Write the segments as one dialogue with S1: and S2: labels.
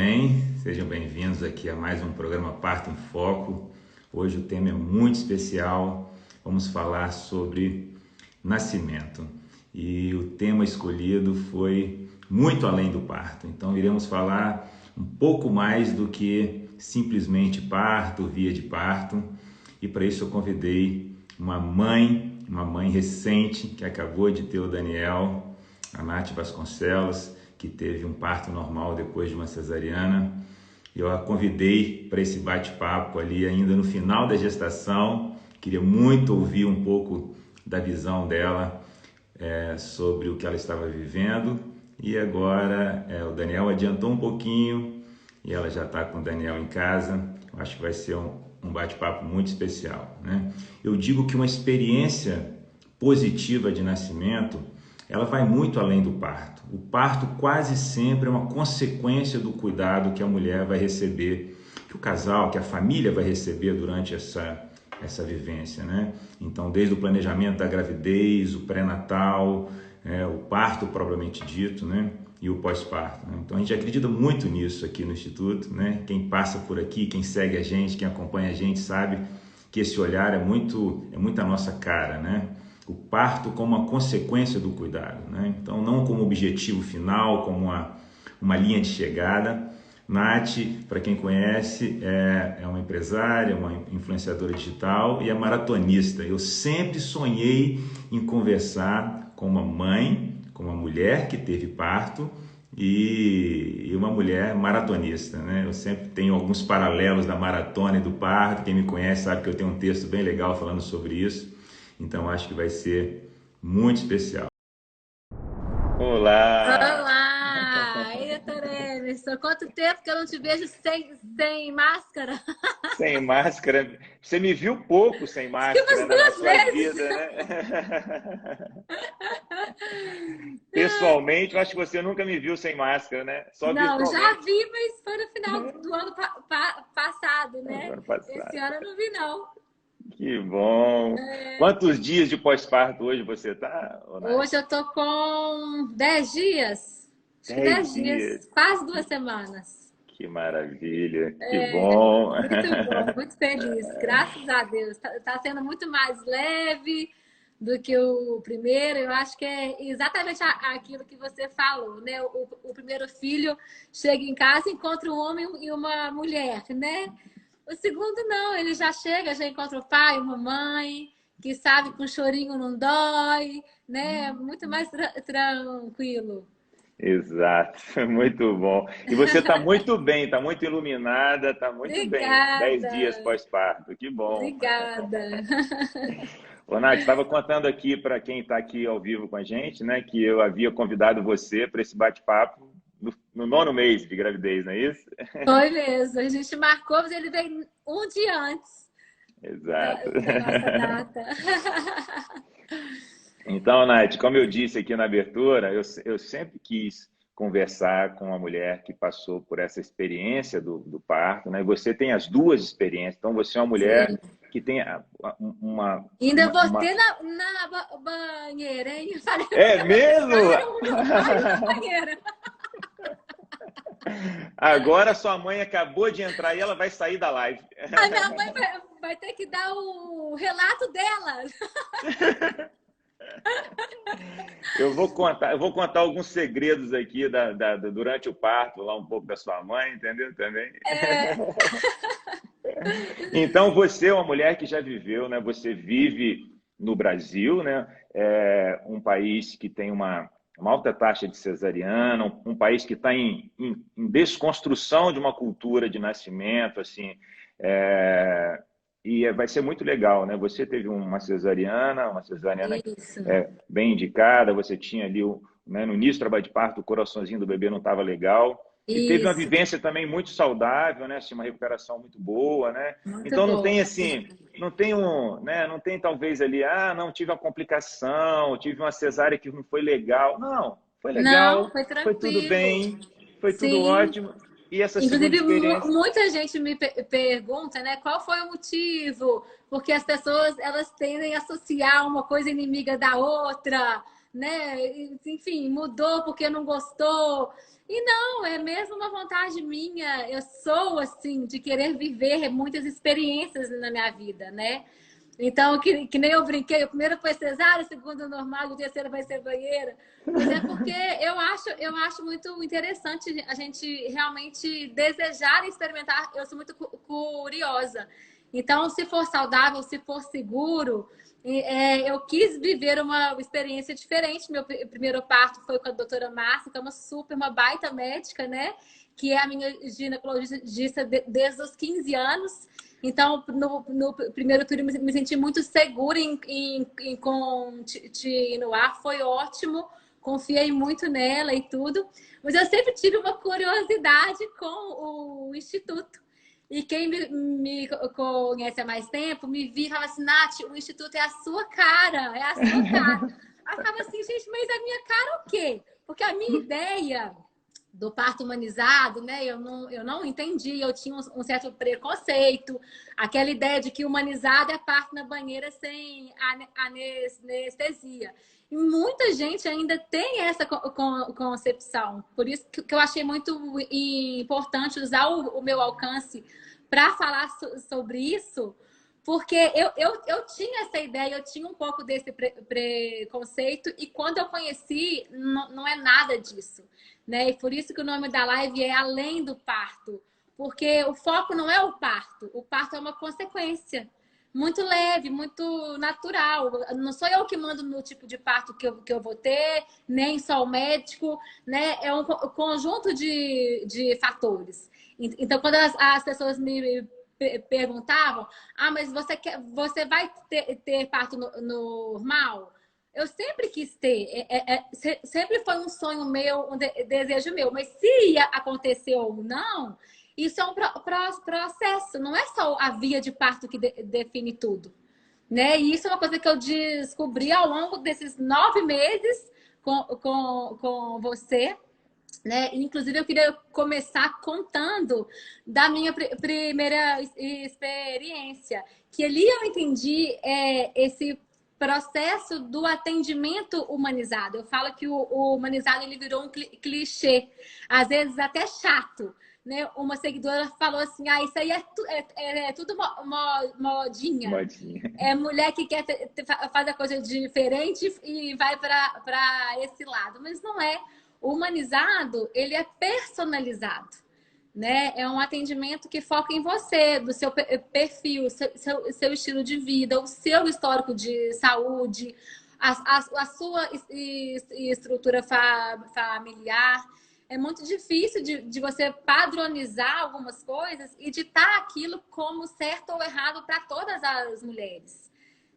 S1: bem? Sejam bem-vindos aqui a mais um programa Parto em Foco. Hoje o tema é muito especial. Vamos falar sobre nascimento. E o tema escolhido foi muito além do parto. Então iremos falar um pouco mais do que simplesmente parto, via de parto. E para isso eu convidei uma mãe recente que acabou de ter o Daniel, a Nath Vasconcelos, que teve um parto normal depois de uma cesariana. Eu a convidei para esse bate-papo ali ainda no final da gestação. Queria muito ouvir um pouco da visão dela sobre o que ela estava vivendo. E agora o Daniel adiantou um pouquinho e ela já está com o Daniel em casa. Eu acho que vai ser um bate-papo muito especial, né? Eu digo que uma experiência positiva de nascimento, ela vai muito além do parto. O parto quase sempre é uma consequência do cuidado que a mulher vai receber, que o casal, que a família vai receber durante essa vivência, né? Então, desde o planejamento da gravidez, o pré-natal, o parto propriamente dito, né? E o pós-parto, né? Então, a gente acredita muito nisso aqui no Instituto, né? Quem passa por aqui, quem segue a gente, quem acompanha a gente, sabe que esse olhar é muito a nossa cara, né? O parto como uma consequência do cuidado, né? Então, não como objetivo final, como uma linha de chegada. Nath, para quem conhece, é uma empresária, uma influenciadora digital e é maratonista. Eu sempre sonhei em conversar com uma mãe, com uma mulher que teve parto e uma mulher maratonista, né? Eu sempre tenho alguns paralelos da maratona e do parto. Quem me conhece sabe que eu tenho um texto bem legal falando sobre isso. Então, acho que vai ser muito especial. Olá!
S2: Olá! E aí, doutor Emerson? Quanto tempo que eu não te vejo sem máscara?
S1: Sem máscara. Você me viu pouco sem
S2: Acho que
S1: máscara,
S2: umas
S1: né, na
S2: duas
S1: sua
S2: vezes.
S1: vida, né? Pessoalmente, eu acho que você nunca me viu sem máscara, né? Só
S2: Não, já
S1: virtualmente,
S2: vi, mas foi no final do ano passado,
S1: no
S2: né?
S1: ano
S2: Esse
S1: passado.
S2: ano eu não vi, não.
S1: Que bom! Quantos dias de pós-parto hoje você tá, ô Nath?
S2: Hoje eu tô com 10 dias. Acho que
S1: 10
S2: 10
S1: dias.
S2: dias, quase 2 semanas.
S1: Que maravilha, que bom!
S2: Muito bom, muito feliz. Graças a Deus. Tá sendo muito mais leve do que o primeiro. Eu acho que é exatamente aquilo que você falou, né? O primeiro filho chega em casa e encontra um homem e uma mulher, né? O segundo não, ele já chega, já encontra o pai, uma mãe, que sabe que um chorinho não dói, né? Muito mais tranquilo.
S1: Exato, muito bom. E você está muito bem, está muito iluminada, está muito bem. 10 dias
S2: Obrigada,
S1: pós-parto, que bom.
S2: obrigada.
S1: Ô, Nath, estava contando aqui para quem está aqui ao vivo com a gente, né, que eu havia convidado você para esse bate-papo no 9º mês de gravidez, não é isso?
S2: Foi mesmo. A gente marcou, mas ele veio um dia antes
S1: Exato.
S2: da nossa data.
S1: Então, Nath, como eu disse aqui na abertura, eu sempre quis conversar com uma mulher que passou por essa experiência do parto, né? Você tem as duas experiências, então você é uma mulher
S2: Sim.
S1: que tem uma,
S2: Ainda
S1: uma,
S2: botei
S1: uma...
S2: na banheira, hein? Eu falei,
S1: É mesmo?
S2: banheiro, um no pai e um na banheira.
S1: Agora sua mãe acabou de entrar e ela vai sair da live.
S2: A minha mãe vai ter que dar o relato dela.
S1: Eu vou contar alguns segredos aqui durante o parto, lá um pouco da sua mãe, entendeu? Também.
S2: É,
S1: Então, você é uma mulher que já viveu, né? Você vive no Brasil, né? É um país que tem uma alta taxa de cesariana, um país que está em desconstrução de uma cultura de nascimento, assim. É, vai ser muito legal, né? Você teve uma cesariana
S2: isso,
S1: bem indicada, você tinha ali, né, no início do trabalho de parto, o coraçãozinho do bebê não estava legal, e teve uma
S2: isso.
S1: vivência também muito saudável, né? Assim, uma recuperação muito boa, né?
S2: Muito
S1: Então não
S2: bom.
S1: tem assim, não tem talvez ali, não tive uma complicação, tive uma cesárea que não foi legal. Não, foi
S2: Não,
S1: legal,
S2: foi
S1: foi tudo
S2: tranquilo.
S1: bem, foi tudo
S2: Sim.
S1: ótimo. E essa segunda
S2: Inclusive,
S1: experiência,
S2: muita gente me pergunta, né, qual foi o motivo? Porque as pessoas, elas tendem a associar uma coisa inimiga da outra, né? Enfim, mudou porque não gostou. E não, é mesmo uma vontade minha. Eu sou, assim, de querer viver muitas experiências na minha vida, né? Então, que nem eu brinquei, o primeiro foi cesárea, o segundo normal, o terceiro vai ser banheira. Mas é porque eu acho muito interessante a gente realmente desejar experimentar. Eu sou muito curiosa. Então, se for saudável, se for seguro, eu quis viver uma experiência diferente. Meu primeiro parto foi com a doutora Márcia, que é uma baita médica, né? Que é a minha ginecologista desde os 15 anos. Então, no primeiro turno, me senti muito segura em continuar. Foi ótimo. Confiei muito nela e tudo. Mas eu sempre tive uma curiosidade com o Instituto. E quem me conhece há mais tempo, me via e falava assim, Nath, o Instituto é a sua cara, é a sua cara. Aí eu ficava assim, gente, mas a minha cara o quê? Porque a minha ideia do parto humanizado, né? Eu não entendi, eu tinha um certo preconceito, aquela ideia de que humanizado é parto na banheira sem anestesia. E muita gente ainda tem essa concepção. Por isso que eu achei muito importante usar o meu alcance para falar sobre isso, porque eu tinha essa ideia, eu tinha um pouco desse preconceito, e quando eu conheci, não é nada disso, né? E por isso que o nome da live é Além do Parto, porque o foco não é o parto é uma consequência muito leve, muito natural. Não sou eu que mando no tipo de parto que eu vou ter, nem só o médico, né? É um conjunto de fatores. Então, quando as pessoas me perguntavam, mas você vai ter parto normal? Eu sempre quis ter, sempre foi um sonho meu, um desejo meu, mas se ia acontecer ou não, isso é um processo, não é só a via de parto que define tudo, né? E isso é uma coisa que eu descobri ao longo desses 9 meses com você, né? Inclusive, eu queria começar contando da minha primeira experiência, que ali eu entendi esse processo do atendimento humanizado. Eu falo que o humanizado ele virou um clichê, às vezes até chato. Né? Uma seguidora falou assim, isso aí é tudo modinha.
S3: Modinha.
S2: É mulher que quer fazer a coisa diferente e vai para esse lado. Mas não é. O humanizado, ele é personalizado, né? É um atendimento que foca em você, do seu perfil, seu estilo de vida, o seu histórico de saúde, a sua estrutura familiar. É muito difícil de você padronizar algumas coisas e ditar aquilo como certo ou errado para todas as mulheres.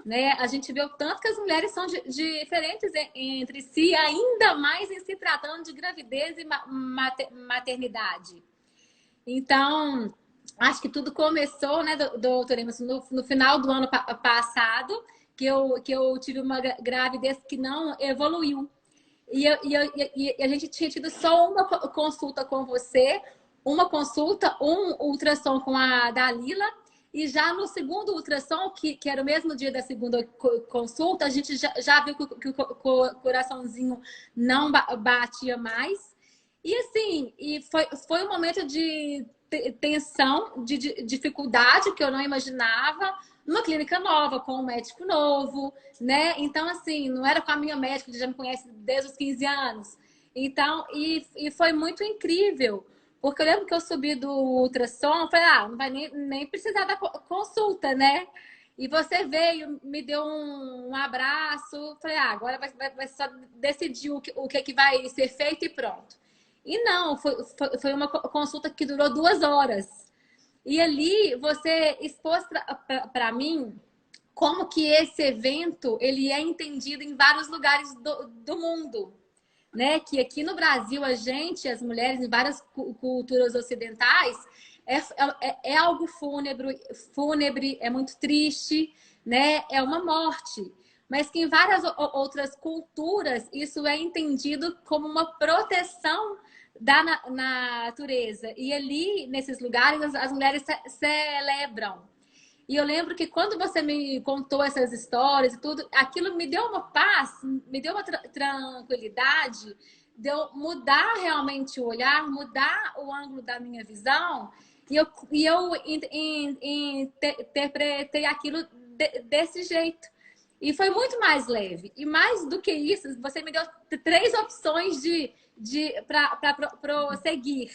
S2: Né? A gente vê o tanto que as mulheres são diferentes entre si, ainda mais em se tratando de gravidez e maternidade. Então, acho que tudo começou, né, doutora Emerson, no final do ano passado, que eu tive uma gravidez que não evoluiu. E a gente tinha tido só uma consulta com você, uma consulta, um ultrassom com a Dalila. E já no segundo ultrassom, que era o mesmo dia da segunda consulta, a gente já viu que o coraçãozinho não batia mais. E assim, foi um momento de tensão, de dificuldade que eu não imaginava, numa clínica nova, com um médico novo, né? Então, assim, não era com a minha médica, que já me conhece desde os 15 anos. Então, e foi muito incrível. Porque eu lembro que eu subi do ultrassom, falei, não vai nem precisar da consulta, né? E você veio, me deu um abraço, falei, agora vai só decidir o que vai ser feito e pronto. E não, foi uma consulta que durou 2 horas. E ali você expôs para mim como que esse evento ele é entendido em vários lugares do mundo. Né? Que aqui no Brasil, as mulheres, em várias culturas ocidentais, é algo fúnebre, é muito triste, né? É uma morte. Mas que em várias outras culturas, isso é entendido como uma proteção da natureza. E ali, nesses lugares, as mulheres celebram. E eu lembro que quando você me contou essas histórias e tudo, aquilo me deu uma paz, me deu uma tranquilidade de eu mudar realmente o olhar, mudar o ângulo da minha visão, e eu interpretei aquilo desse jeito. E foi muito mais leve. E mais do que isso, você me deu 3 opções para prosseguir.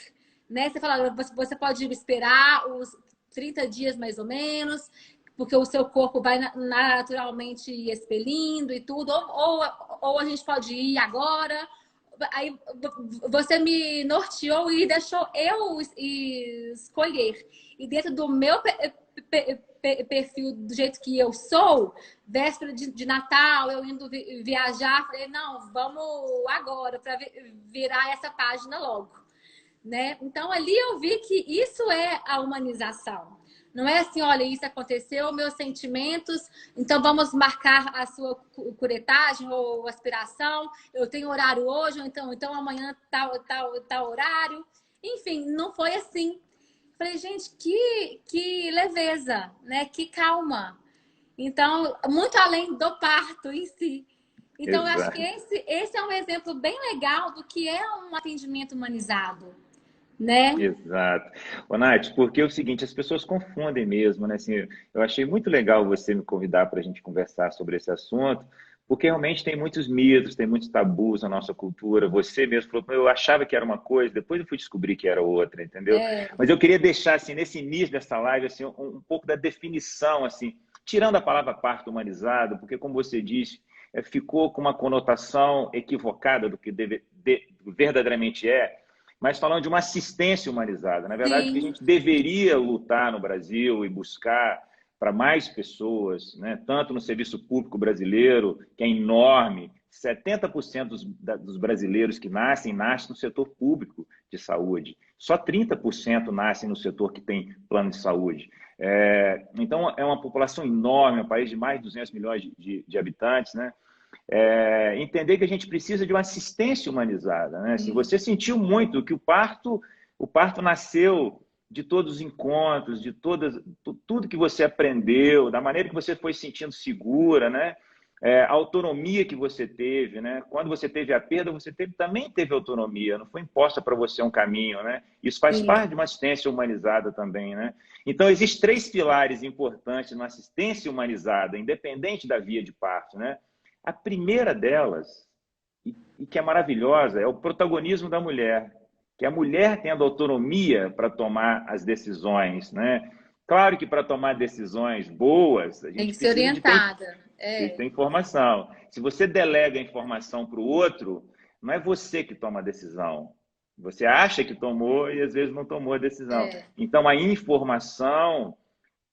S2: Né? Você falou, você pode esperar os 30 dias mais ou menos, porque o seu corpo vai naturalmente expelindo e tudo, ou a gente pode ir agora. Aí você me norteou e deixou eu escolher. E dentro do meu perfil, do jeito que eu sou, véspera de Natal, eu indo viajar, falei, não, vamos agora para virar essa página logo. Né? Então ali eu vi que isso é a humanização. Não é assim, olha, isso aconteceu, meus sentimentos, então vamos marcar a sua curetagem ou aspiração, eu tenho horário hoje, ou então amanhã tal horário. Enfim, não foi assim. Falei, gente, que leveza, né? Que calma. Então, muito além do parto em si. Então, eu acho que esse é um exemplo bem legal do que é um atendimento humanizado. Né?
S1: Exato. Ô, Nath, porque é o seguinte, as pessoas confundem mesmo, né? Assim, eu achei muito legal você me convidar para a gente conversar sobre esse assunto, porque realmente tem muitos mitos, tem muitos tabus na nossa cultura. Você mesmo falou, eu achava que era uma coisa, depois eu fui descobrir que era outra, entendeu? Mas eu queria deixar, assim, nesse início dessa live, assim, um pouco da definição, assim, tirando a palavra parto humanizado, porque, como você disse, ficou com uma conotação equivocada do que verdadeiramente é, mas falando de uma assistência humanizada. Na verdade, o que a gente deveria lutar no Brasil e buscar para mais pessoas, né, tanto no serviço público brasileiro, que é enorme, 70% dos brasileiros que nascem no setor público de saúde. Só 30% nascem no setor que tem plano de saúde. Então, é uma população enorme, um país de mais de 200 milhões de habitantes, né? Entender que a gente precisa de uma assistência humanizada, né? Assim, você sentiu muito que o parto nasceu de todos os encontros, de tudo que você aprendeu, da maneira que você foi se sentindo segura, né? A autonomia que você teve, né? Quando você teve a perda, você também teve autonomia, não foi imposta para você um caminho, né? Isso faz parte de uma assistência humanizada também, né? Então, existem 3 pilares importantes na assistência humanizada, independente da via de parto, né? A primeira delas, e que é maravilhosa, é o protagonismo da mulher, que a mulher tendo autonomia para tomar as decisões, né? Claro que para tomar decisões boas, a gente
S2: tem que ser orientada.
S1: Precisa ter informação. Se você delega a informação para o outro, não é você que toma a decisão. Você acha que tomou e às vezes não tomou a decisão. Então, a informação,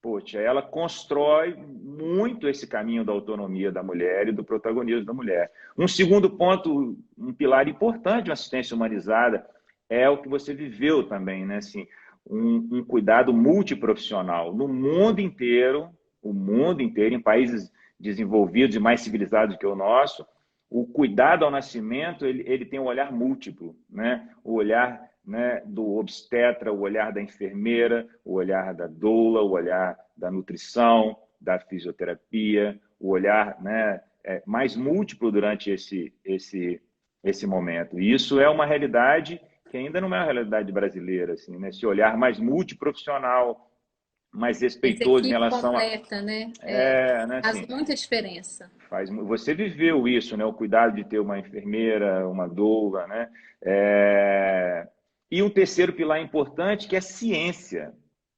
S1: poxa, ela constrói muito esse caminho da autonomia da mulher e do protagonismo da mulher. Um segundo ponto, um pilar importante de uma assistência humanizada é o que você viveu também, né? Assim, um cuidado multiprofissional no mundo inteiro, em países desenvolvidos e mais civilizados que o nosso, o cuidado ao nascimento, ele tem um olhar múltiplo, né? O olhar, né, do obstetra, o olhar da enfermeira, o olhar da doula, o olhar da nutrição, da fisioterapia, o olhar, né, mais múltiplo durante esse momento. E isso é uma realidade que ainda não é uma realidade brasileira, assim, né? Esse olhar mais multiprofissional, mais respeitoso em relação
S2: completa, né?
S1: né,
S2: Faz
S1: assim,
S2: muita diferença.
S1: Você viveu isso, né? O cuidado de ter uma enfermeira, uma doula, né? E um terceiro pilar importante que é ciência,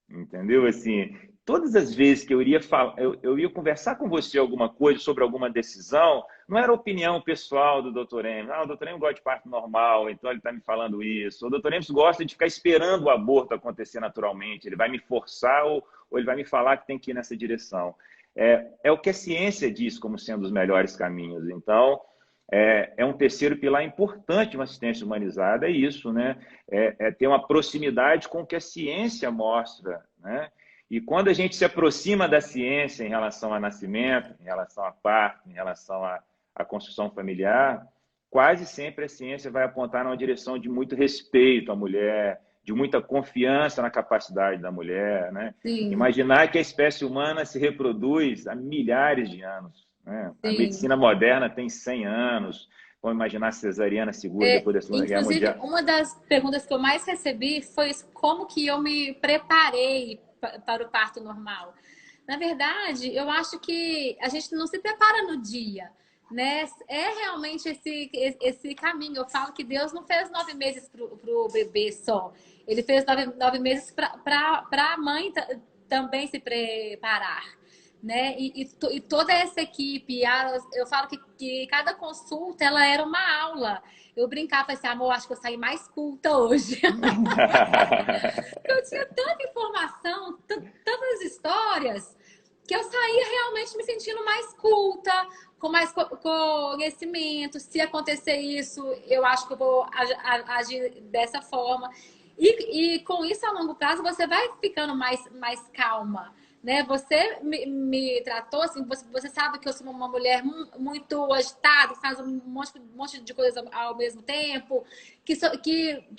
S1: entendeu? Assim, todas as vezes que eu iria falar, eu ia conversar com você alguma coisa sobre alguma decisão, não era opinião pessoal do Dr. Emerson. O Dr. Emerson gosta de parto normal, então ele está me falando isso. O Dr. Emerson gosta de ficar esperando o aborto acontecer naturalmente. Ele vai me forçar ou ele vai me falar que tem que ir nessa direção. É o que a ciência diz como sendo os melhores caminhos. Então, é um terceiro pilar importante de uma assistência humanizada, é isso, né? Ter uma proximidade com o que a ciência mostra, né? E quando a gente se aproxima da ciência em relação a nascimento, em relação a parto, em relação à construção familiar, quase sempre a ciência vai apontar numa direção de muito respeito à mulher, de muita confiança na capacidade da mulher, né?
S2: Sim.
S1: Imaginar que a espécie humana se reproduz há milhares de anos, né? A medicina moderna tem 100 anos, Vamos imaginar cesariana segura depois da Segunda Guerra
S2: Inclusive,
S1: Mundial.
S2: uma das perguntas que eu mais recebi foi como que eu me preparei para o parto normal. Na verdade, eu acho que a gente não se prepara no dia, né? É realmente esse caminho. Eu falo que Deus não fez 9 meses para o bebê só. Ele fez 9 meses para a mãe também se preparar. Né? E toda essa equipe, eu falo que cada consulta ela era uma aula. Eu brincava assim, amor, acho que eu saí mais culta hoje. Eu tinha tanta informação, tantas histórias, que eu saía realmente me sentindo mais culta, com mais conhecimento. Se acontecer isso, eu acho que eu vou agir dessa forma. E com isso, a longo prazo, você vai ficando mais calma. Né? Você me tratou assim, você sabe que eu sou uma mulher muito agitada, que faz um monte de coisas ao mesmo tempo, que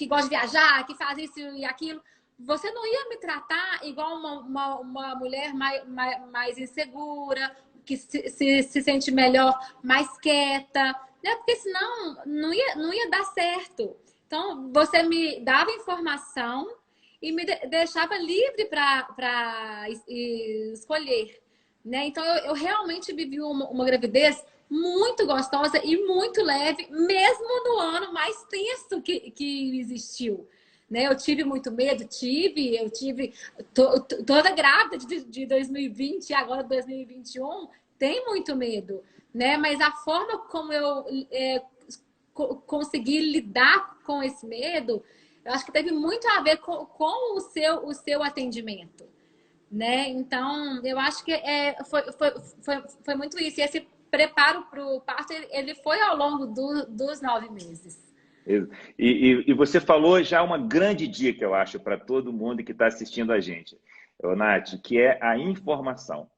S2: gosta de viajar, que faz isso e aquilo. Você não ia me tratar igual uma mulher mais insegura, que se sente melhor, mais quieta, né? Porque senão não ia dar certo. Então, você me dava informação e me deixava livre para escolher, né? Então, eu realmente vivi uma gravidez muito gostosa e muito leve, mesmo no ano mais tenso que existiu. Né? Eu tive muito medo, eu tive toda grávida de 2020 e agora 2021, tem muito medo, né? Mas a forma como eu consegui lidar com esse medo, eu acho que teve muito a ver com o seu atendimento, né? Então, eu acho que foi muito isso. E esse preparo para o parto, ele foi ao longo dos 9 meses.
S1: E você falou já uma grande dica, eu acho, para todo mundo que está assistindo a gente, Nath, que é a informação.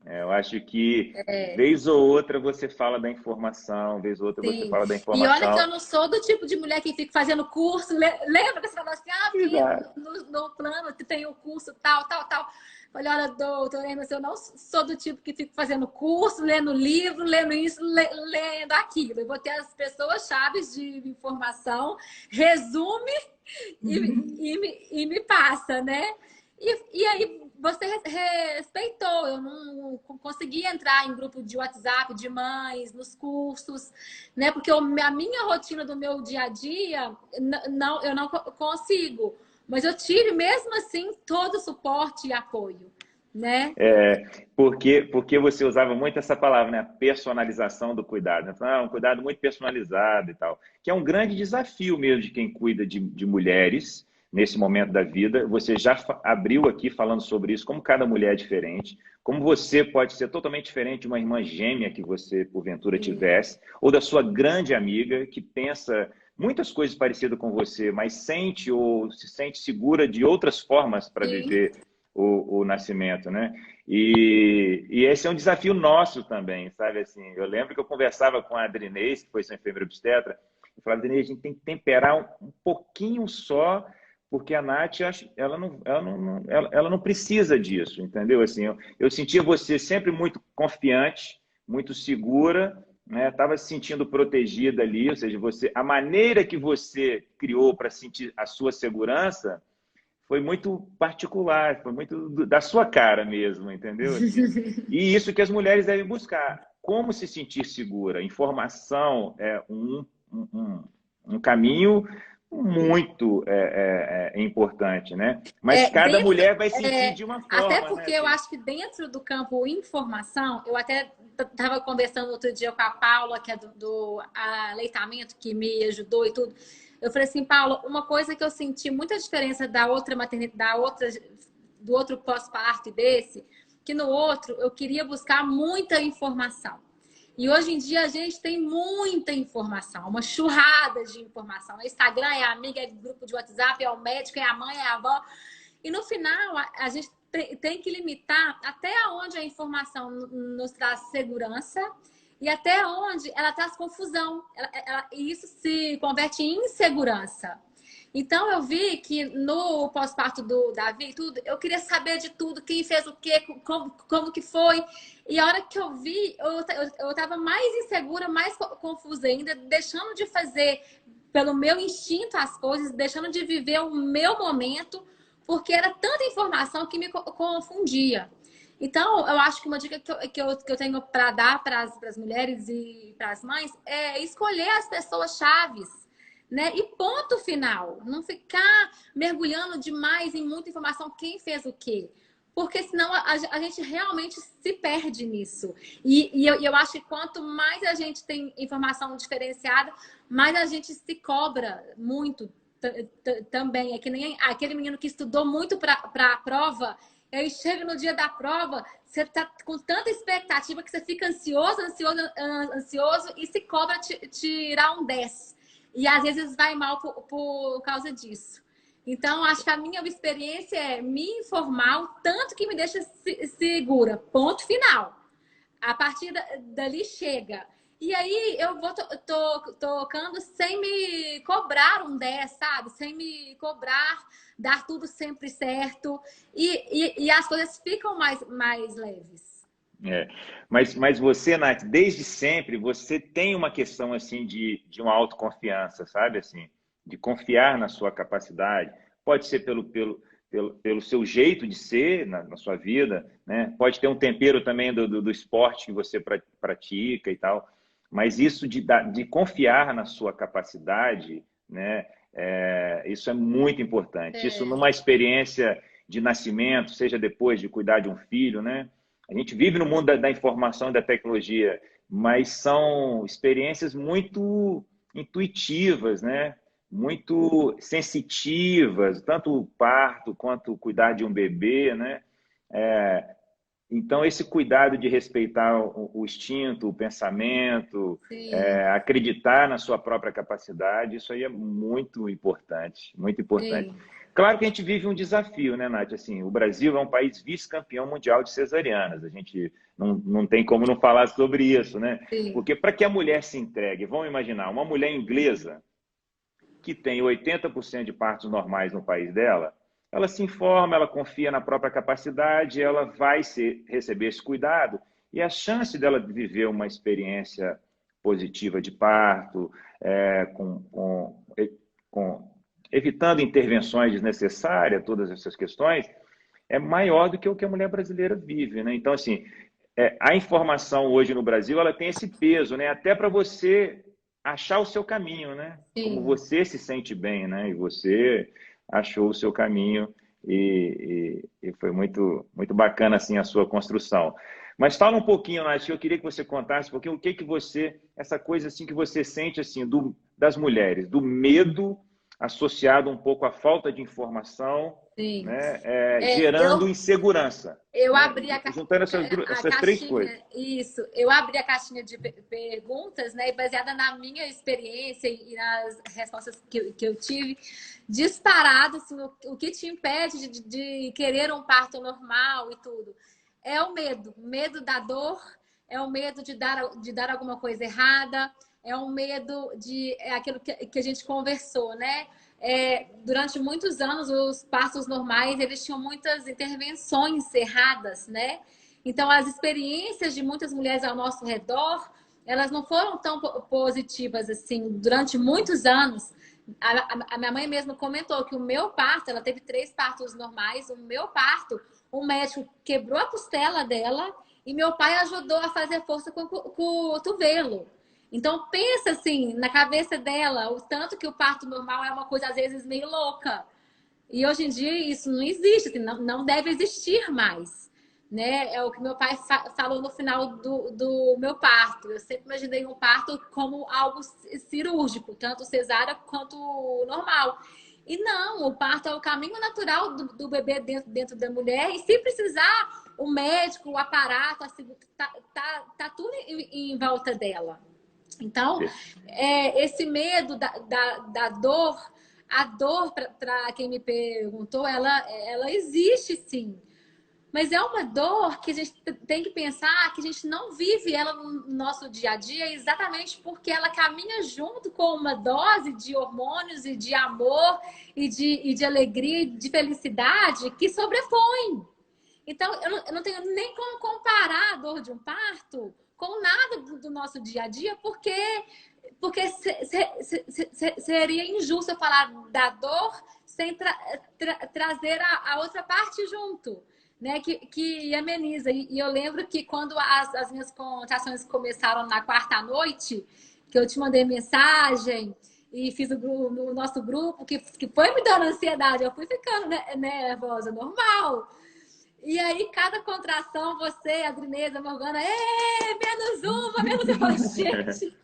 S1: Eu acho que vez ou outra você fala da informação, vez ou outra você
S2: Sim.
S1: fala da
S2: E olha que eu
S1: informação.
S2: não sou do tipo de mulher que fica fazendo curso. Lembra que você falou assim, no plano que tem o curso tal. Olha, doutora Emerson, eu não sou do tipo que fico fazendo curso, lendo livro, lendo isso, lendo aquilo. Eu vou ter as pessoas chaves de informação, resume e me passa, né? E aí você respeitou. Eu não consegui entrar em grupo de WhatsApp de mães, nos cursos, né? Porque a minha rotina do meu dia a dia, eu não consigo. Mas eu tive, mesmo assim, todo o suporte e apoio, né?
S1: Porque você usava muito essa palavra, né? A personalização do cuidado. Né? Um cuidado muito personalizado e tal. Que é um grande desafio mesmo de quem cuida de mulheres nesse momento da vida. Você já abriu aqui falando sobre isso, como cada mulher é diferente, como você pode ser totalmente diferente de uma irmã gêmea que você, porventura, tivesse, ou da sua grande amiga que pensa muitas coisas parecidas com você, mas sente ou se sente segura de outras formas para viver o nascimento, né? E esse é um desafio nosso também, sabe? Assim, eu lembro que eu conversava com a Adrinês, que foi sua enfermeira obstetra, eu falava, Adrinês, a gente tem que temperar um pouquinho só, porque a Nath, ela não precisa disso, entendeu? Assim, eu sentia você sempre muito confiante, muito segura, né? Estava se sentindo protegida ali, ou seja, a maneira que você criou para sentir a sua segurança foi muito particular, foi muito da sua cara mesmo, entendeu? Assim, e isso que as mulheres devem buscar, como se sentir segura. Informação é um caminho muito importante, né? Mas cada mulher vai sentir de uma forma,
S2: até porque
S1: né?
S2: eu acho que dentro do campo informação, eu até estava conversando outro dia com a Paula, que é do aleitamento, que me ajudou e tudo. Eu falei assim, Paula, uma coisa que eu senti muita diferença da outra maternidade, do outro pós-parto e desse, que no outro eu queria buscar muita informação. E hoje em dia a gente tem muita informação, uma churrada de informação. O Instagram é amiga, é grupo de WhatsApp, é o médico, é a mãe, é a avó. E no final a gente tem que limitar até onde a informação nos traz segurança e até onde ela traz confusão. E isso se converte em insegurança. Então eu vi que no pós-parto do Davi e tudo, eu queria saber de tudo, quem fez o quê, como que foi. E a hora que eu vi, eu tava mais insegura, mais confusa ainda, deixando de fazer pelo meu instinto as coisas, deixando de viver o meu momento, porque era tanta informação que me confundia. Então, eu acho que uma dica que eu tenho para dar para as mulheres e para as mães é escolher as pessoas chaves, né? E ponto final. Não ficar mergulhando demais em muita informação, quem fez o quê. Porque senão a gente realmente se perde nisso. E eu acho que quanto mais a gente tem informação diferenciada, mais a gente se cobra muito também. É que nem aquele menino que estudou muito para a prova. E aí chega no dia da prova, você tá com tanta expectativa que você fica ansioso e se cobra tirar um 10. E às vezes vai mal por causa disso. Então, acho que a minha experiência é me informar o tanto que me deixa segura. Ponto final. A partir dali chega. E aí eu vou tocando sem me cobrar um 10, sabe? Sem me cobrar, dar tudo sempre certo. E as coisas ficam mais leves.
S1: É. Mas você, Nath, desde sempre, você tem uma questão assim de uma autoconfiança, sabe? Assim, de confiar na sua capacidade. Pode ser pelo seu jeito de ser na sua vida, né? Pode ter um tempero também do esporte que você pratica e tal. Mas isso de confiar na sua capacidade, né? Isso é muito importante. Isso numa experiência de nascimento, seja depois de cuidar de um filho, né? A gente vive no mundo da informação e da tecnologia, mas são experiências muito intuitivas, né? Muito sensitivas, tanto o parto quanto cuidar de um bebê, né? Então, esse cuidado de respeitar o instinto, o pensamento, acreditar na sua própria capacidade, isso aí é muito importante, muito importante.
S2: Sim.
S1: Claro que a gente vive um desafio, né, Nath? Assim, o Brasil é um país vice-campeão mundial de cesarianas. A gente não tem como não falar sobre isso, né?
S2: Sim.
S1: Porque para que a mulher se entregue, vamos imaginar, uma mulher inglesa que tem 80% de partos normais no país dela, ela se informa, ela confia na própria capacidade, ela vai receber esse cuidado e a chance dela viver uma experiência positiva de parto, com evitando intervenções desnecessárias, todas essas questões, é maior do que o que a mulher brasileira vive, né? Então, assim, a informação hoje no Brasil, ela tem esse peso, né? Até para você achar o seu caminho, né? Como
S2: Sim.
S1: você se sente bem, né? E você achou o seu caminho e foi muito, muito bacana, assim, a sua construção. Mas fala um pouquinho, Nath, eu queria que você contasse um pouquinho o que você, essa coisa assim que você sente, assim, das mulheres, do medo associado um pouco à falta de informação,
S2: Sim.
S1: né?
S2: Eu
S1: Gerando insegurança,
S2: Eu
S1: né?
S2: abri
S1: Juntando
S2: a
S1: essas três coisas.
S2: caixinha, isso. Eu abri a caixinha de perguntas, né? E baseada na minha experiência e nas respostas que eu tive, disparado, assim, o que te impede de querer um parto normal e tudo. É o medo da dor, é o medo de dar alguma coisa errada, é o medo é aquilo que a gente conversou, né? Durante muitos anos, os partos normais, eles tinham muitas intervenções erradas, né? Então, as experiências de muitas mulheres ao nosso redor, elas não foram tão positivas assim durante muitos anos. A minha mãe mesmo comentou que o meu parto, ela teve 3 partos normais, o meu parto, o médico quebrou a costela dela e meu pai ajudou a fazer força com o cotovelo. Então, pensa assim, na cabeça dela, o tanto que o parto normal é uma coisa, às vezes, meio louca. E hoje em dia isso não existe, assim, não deve existir mais. Né? É o que meu pai falou no final do meu parto. Eu sempre imaginei um parto como algo cirúrgico, tanto cesárea quanto normal. E não, o parto é o caminho natural do bebê dentro da mulher. E se precisar, o médico, o aparato, tá tudo em volta dela. Então, esse medo da dor, a dor, para quem me perguntou, ela existe sim. Mas é uma dor que a gente tem que pensar que a gente não vive ela no nosso dia a dia exatamente porque ela caminha junto com uma dose de hormônios e de amor e de alegria e de felicidade que sobrepõe. Então, eu não tenho nem como comparar a dor de um parto com nada do nosso dia a dia, porque seria injusto eu falar da dor sem trazer a outra parte junto, né? Que ameniza. E eu lembro que quando as minhas contrações começaram na quarta noite, que eu te mandei mensagem e fiz o nosso grupo, que foi me dando ansiedade, eu fui ficando nervosa, normal. E aí, cada contração, você, a Grineza, a Morgana, menos uma, menos uma, gente.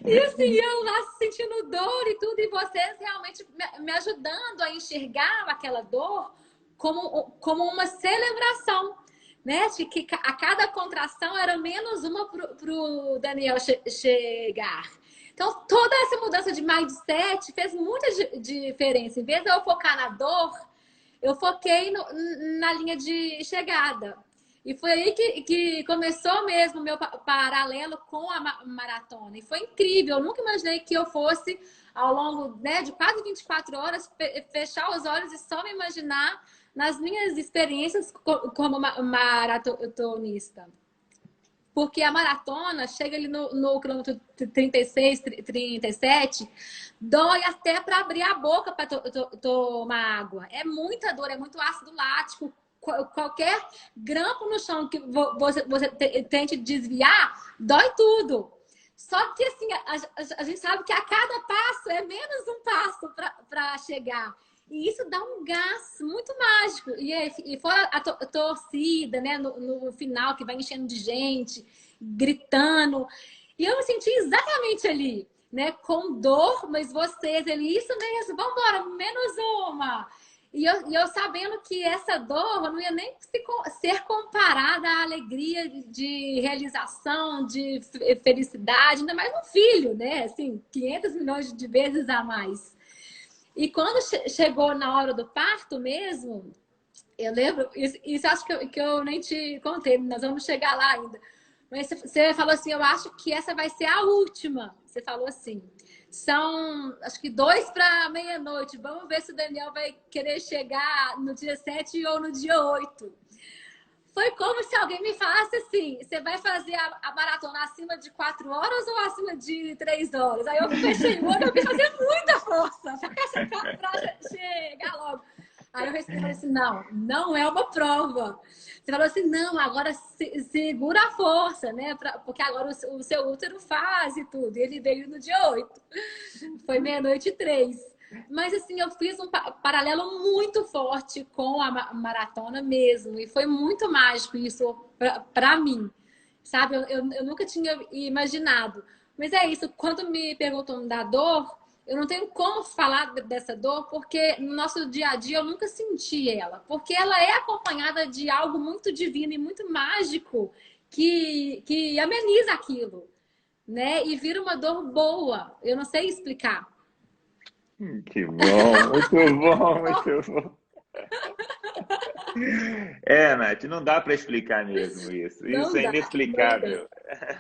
S2: E assim, eu lá sentindo dor e tudo, e vocês realmente me ajudando a enxergar aquela dor como uma celebração, né? De que a cada contração era menos uma pro Daniel chegar. Então, toda essa mudança de mindset fez muita diferença. Em vez de eu focar na dor, eu foquei na linha de chegada. E foi aí que começou mesmo o meu paralelo com a maratona. E foi incrível. Eu nunca imaginei que eu fosse, ao longo, né, de quase 24 horas, fechar os olhos e só me imaginar nas minhas experiências como maratonista. Porque a maratona chega ali no quilômetro 36, 37, dói até para abrir a boca para tomar água. É muita dor, é muito ácido lático. Qualquer grampo no chão que você tente desviar, dói tudo. Só que assim, a gente sabe que a cada passo é menos um passo para chegar. E isso dá um gás muito mágico. E fora a torcida, né? No final, que vai enchendo de gente, gritando. E eu me senti exatamente ali, né? Com dor, mas vocês ali, isso mesmo, vamos embora, menos uma. E eu sabendo que essa dor não ia nem ser comparada à alegria de realização, de felicidade, ainda mais no filho, né? Assim, 500 milhões de vezes a mais. E quando chegou na hora do parto mesmo, eu lembro, isso acho que eu nem te contei, nós vamos chegar lá ainda. Mas você falou assim, eu acho que essa vai ser a última. Você falou assim, são acho que 2 para meia-noite. Vamos ver se o Daniel vai querer chegar no dia 7 ou no dia 8. Foi como se alguém me falasse assim, você vai fazer a maratona acima de 4 horas ou acima de 3 horas? Aí eu fechei o olho, eu quis fazer muita força para chegar logo. Aí eu respondi assim, não é uma prova. Você falou assim, não, agora segura a força, né? Porque agora o seu útero faz e tudo. E ele veio no dia 8. Foi meia-noite e 3. Mas assim, eu fiz um paralelo muito forte com a maratona mesmo. E foi muito mágico isso para mim. Sabe? Eu nunca tinha imaginado. Mas é isso, quando me perguntam da dor, eu não tenho como falar dessa dor, porque no nosso dia a dia eu nunca senti ela. Porque ela é acompanhada de algo muito divino e muito mágico que ameniza aquilo, né? E vira uma dor boa. Eu não sei explicar.
S1: Que bom, muito bom, muito bom. Nath, não dá para explicar mesmo isso. Isso é inexplicável.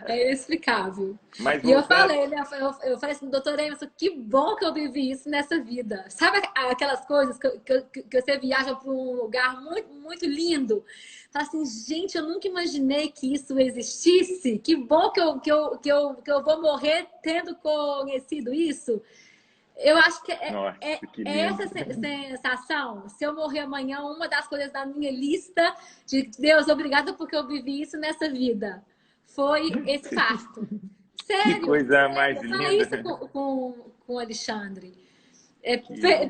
S2: É inexplicável.
S1: Mas
S2: e eu falei, né? Eu falei assim, doutor Emerson, que bom que eu vivi isso nessa vida. Sabe aquelas coisas que você viaja para um lugar muito, muito lindo? Fala assim, gente, eu nunca imaginei que isso existisse. Que bom que eu vou morrer tendo conhecido isso. Eu acho que
S1: Nossa, que
S2: essa sensação. Se eu morrer amanhã, uma das coisas da minha lista de Deus, obrigada porque eu vivi isso nessa vida. Foi esse parto. Sério.
S1: Que coisa mais linda.
S2: Eu falei isso com o Alexandre.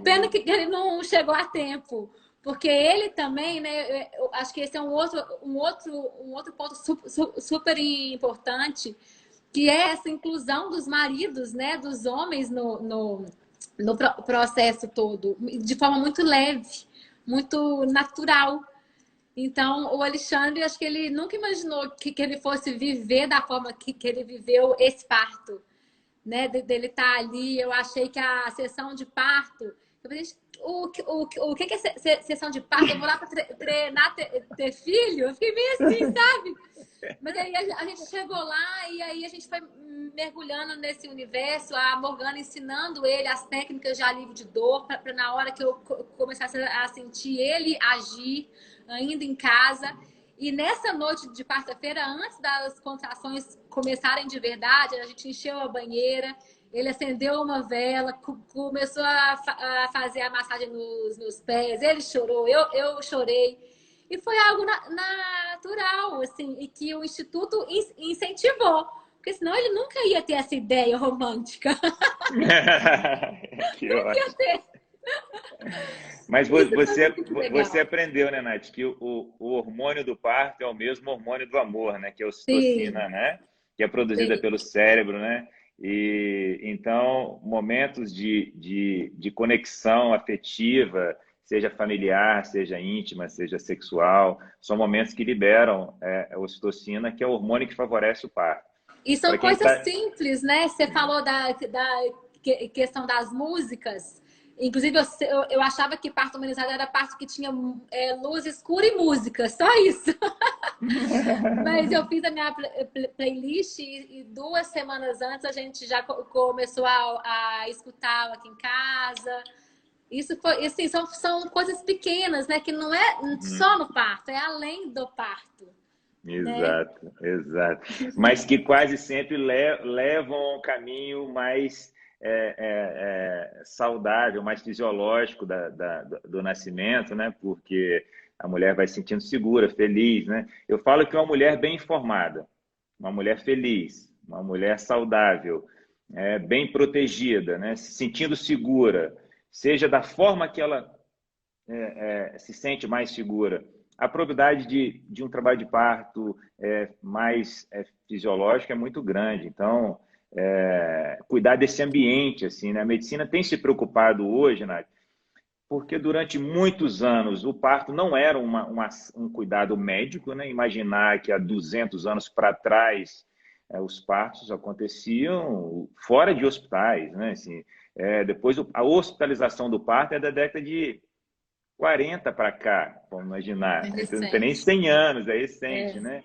S2: Pena que ele não chegou a tempo. Porque ele também, né? Eu acho que esse é um outro ponto super importante, que é essa inclusão dos maridos, né, dos homens no processo todo, de forma muito leve, muito natural. Então, o Alexandre, acho que ele nunca imaginou que ele fosse viver da forma que ele viveu esse parto, né, dele estar ali. Eu achei que a sessão de parto, eu falei, o que é sessão de parto? Eu vou lá para treinar, ter filho? Eu fiquei meio assim, sabe? Mas aí a gente chegou lá e aí a gente foi mergulhando nesse universo, a Morgana ensinando ele as técnicas de alívio de dor, para na hora que eu começasse a sentir ele agir ainda em casa. E nessa noite de quarta-feira, antes das contrações começarem de verdade, a gente encheu a banheira, ele acendeu uma vela, começou a fazer a massagem nos meus pés, ele chorou, eu chorei. E foi algo natural, assim, e que o Instituto incentivou. Porque senão ele nunca ia ter essa ideia romântica.
S1: Que
S2: Nunca ia
S1: ótimo.
S2: ter.
S1: Mas
S2: Isso foi
S1: você,
S2: muito legal.
S1: você aprendeu, né, Nath, que o hormônio do parto é o mesmo hormônio do amor, né? Que é a
S2: Sim,
S1: ocitocina, né? Que é produzida
S2: sim.
S1: pelo cérebro, né? E então, momentos de conexão afetiva, seja familiar, seja íntima, seja sexual, são momentos que liberam a ocitocina, que é o hormônio que favorece o parto.
S2: E são
S1: Para quem
S2: coisas
S1: está.
S2: simples, né? Você falou da questão das músicas. Inclusive, eu achava que parto humanizado era parto que tinha luz escura e música, só isso. Mas eu fiz a minha playlist e 2 semanas antes a gente já começou a escutar aqui em casa. Isso foi, assim, são coisas pequenas, né? Que não é só no parto, é além do parto, né?
S1: Exato, exato. Mas que quase sempre levam a um caminho mais saudável, mais fisiológico do nascimento, né? Porque a mulher vai se sentindo segura, feliz, né? Eu falo que uma mulher bem informada, uma mulher feliz, uma mulher saudável, bem protegida, né? Se sentindo segura, seja da forma que ela se sente mais segura, a probabilidade de um trabalho de parto mais fisiológico é muito grande. Então, cuidar desse ambiente, assim, né? A medicina tem se preocupado hoje, Nath, porque durante muitos anos o parto não era um cuidado médico, né? Imaginar que há 200 anos para trás os partos aconteciam fora de hospitais, né? Assim, depois a hospitalização do parto é da década de 40 para cá, vamos
S2: É
S1: imaginar. Então, não tem nem
S2: recente.
S1: 100 anos, é recente,
S2: É.
S1: né?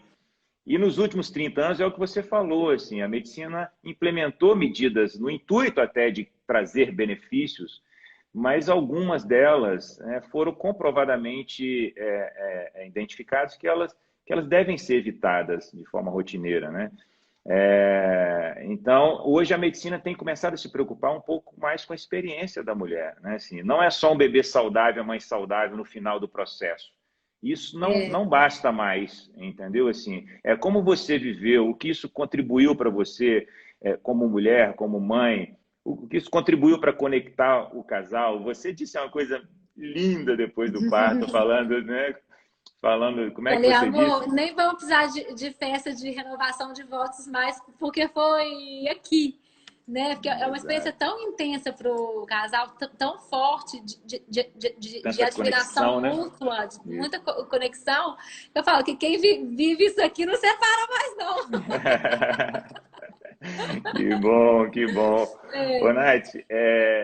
S1: E nos últimos 30 anos é o que você falou, assim, a medicina implementou medidas no intuito até de trazer benefícios, mas algumas delas foram comprovadamente identificadas que elas devem ser evitadas de forma rotineira, né? Então, hoje a medicina tem começado a se preocupar um pouco mais com a experiência da mulher, né? Assim, não é só um bebê saudável, a mãe saudável no final do processo. Isso não basta mais, entendeu? Assim, é como você viveu, o que isso contribuiu para você como mulher, como mãe, o que isso contribuiu para conectar o casal. Você disse uma coisa linda depois do parto, falando, né? Falando, como é que
S2: Falei,
S1: você
S2: amor,
S1: disse?
S2: nem vamos precisar de festa de renovação de votos mais, porque foi aqui, né? Porque é uma experiência
S1: Exato.
S2: tão intensa para o casal, tão forte de
S1: Tanta
S2: admiração
S1: conexão, né?
S2: mútua, de
S1: Isso.
S2: muita conexão. Eu falo que quem vive isso aqui não separa mais, não.
S1: Que bom, que bom. Ô,
S2: É,
S1: Nath,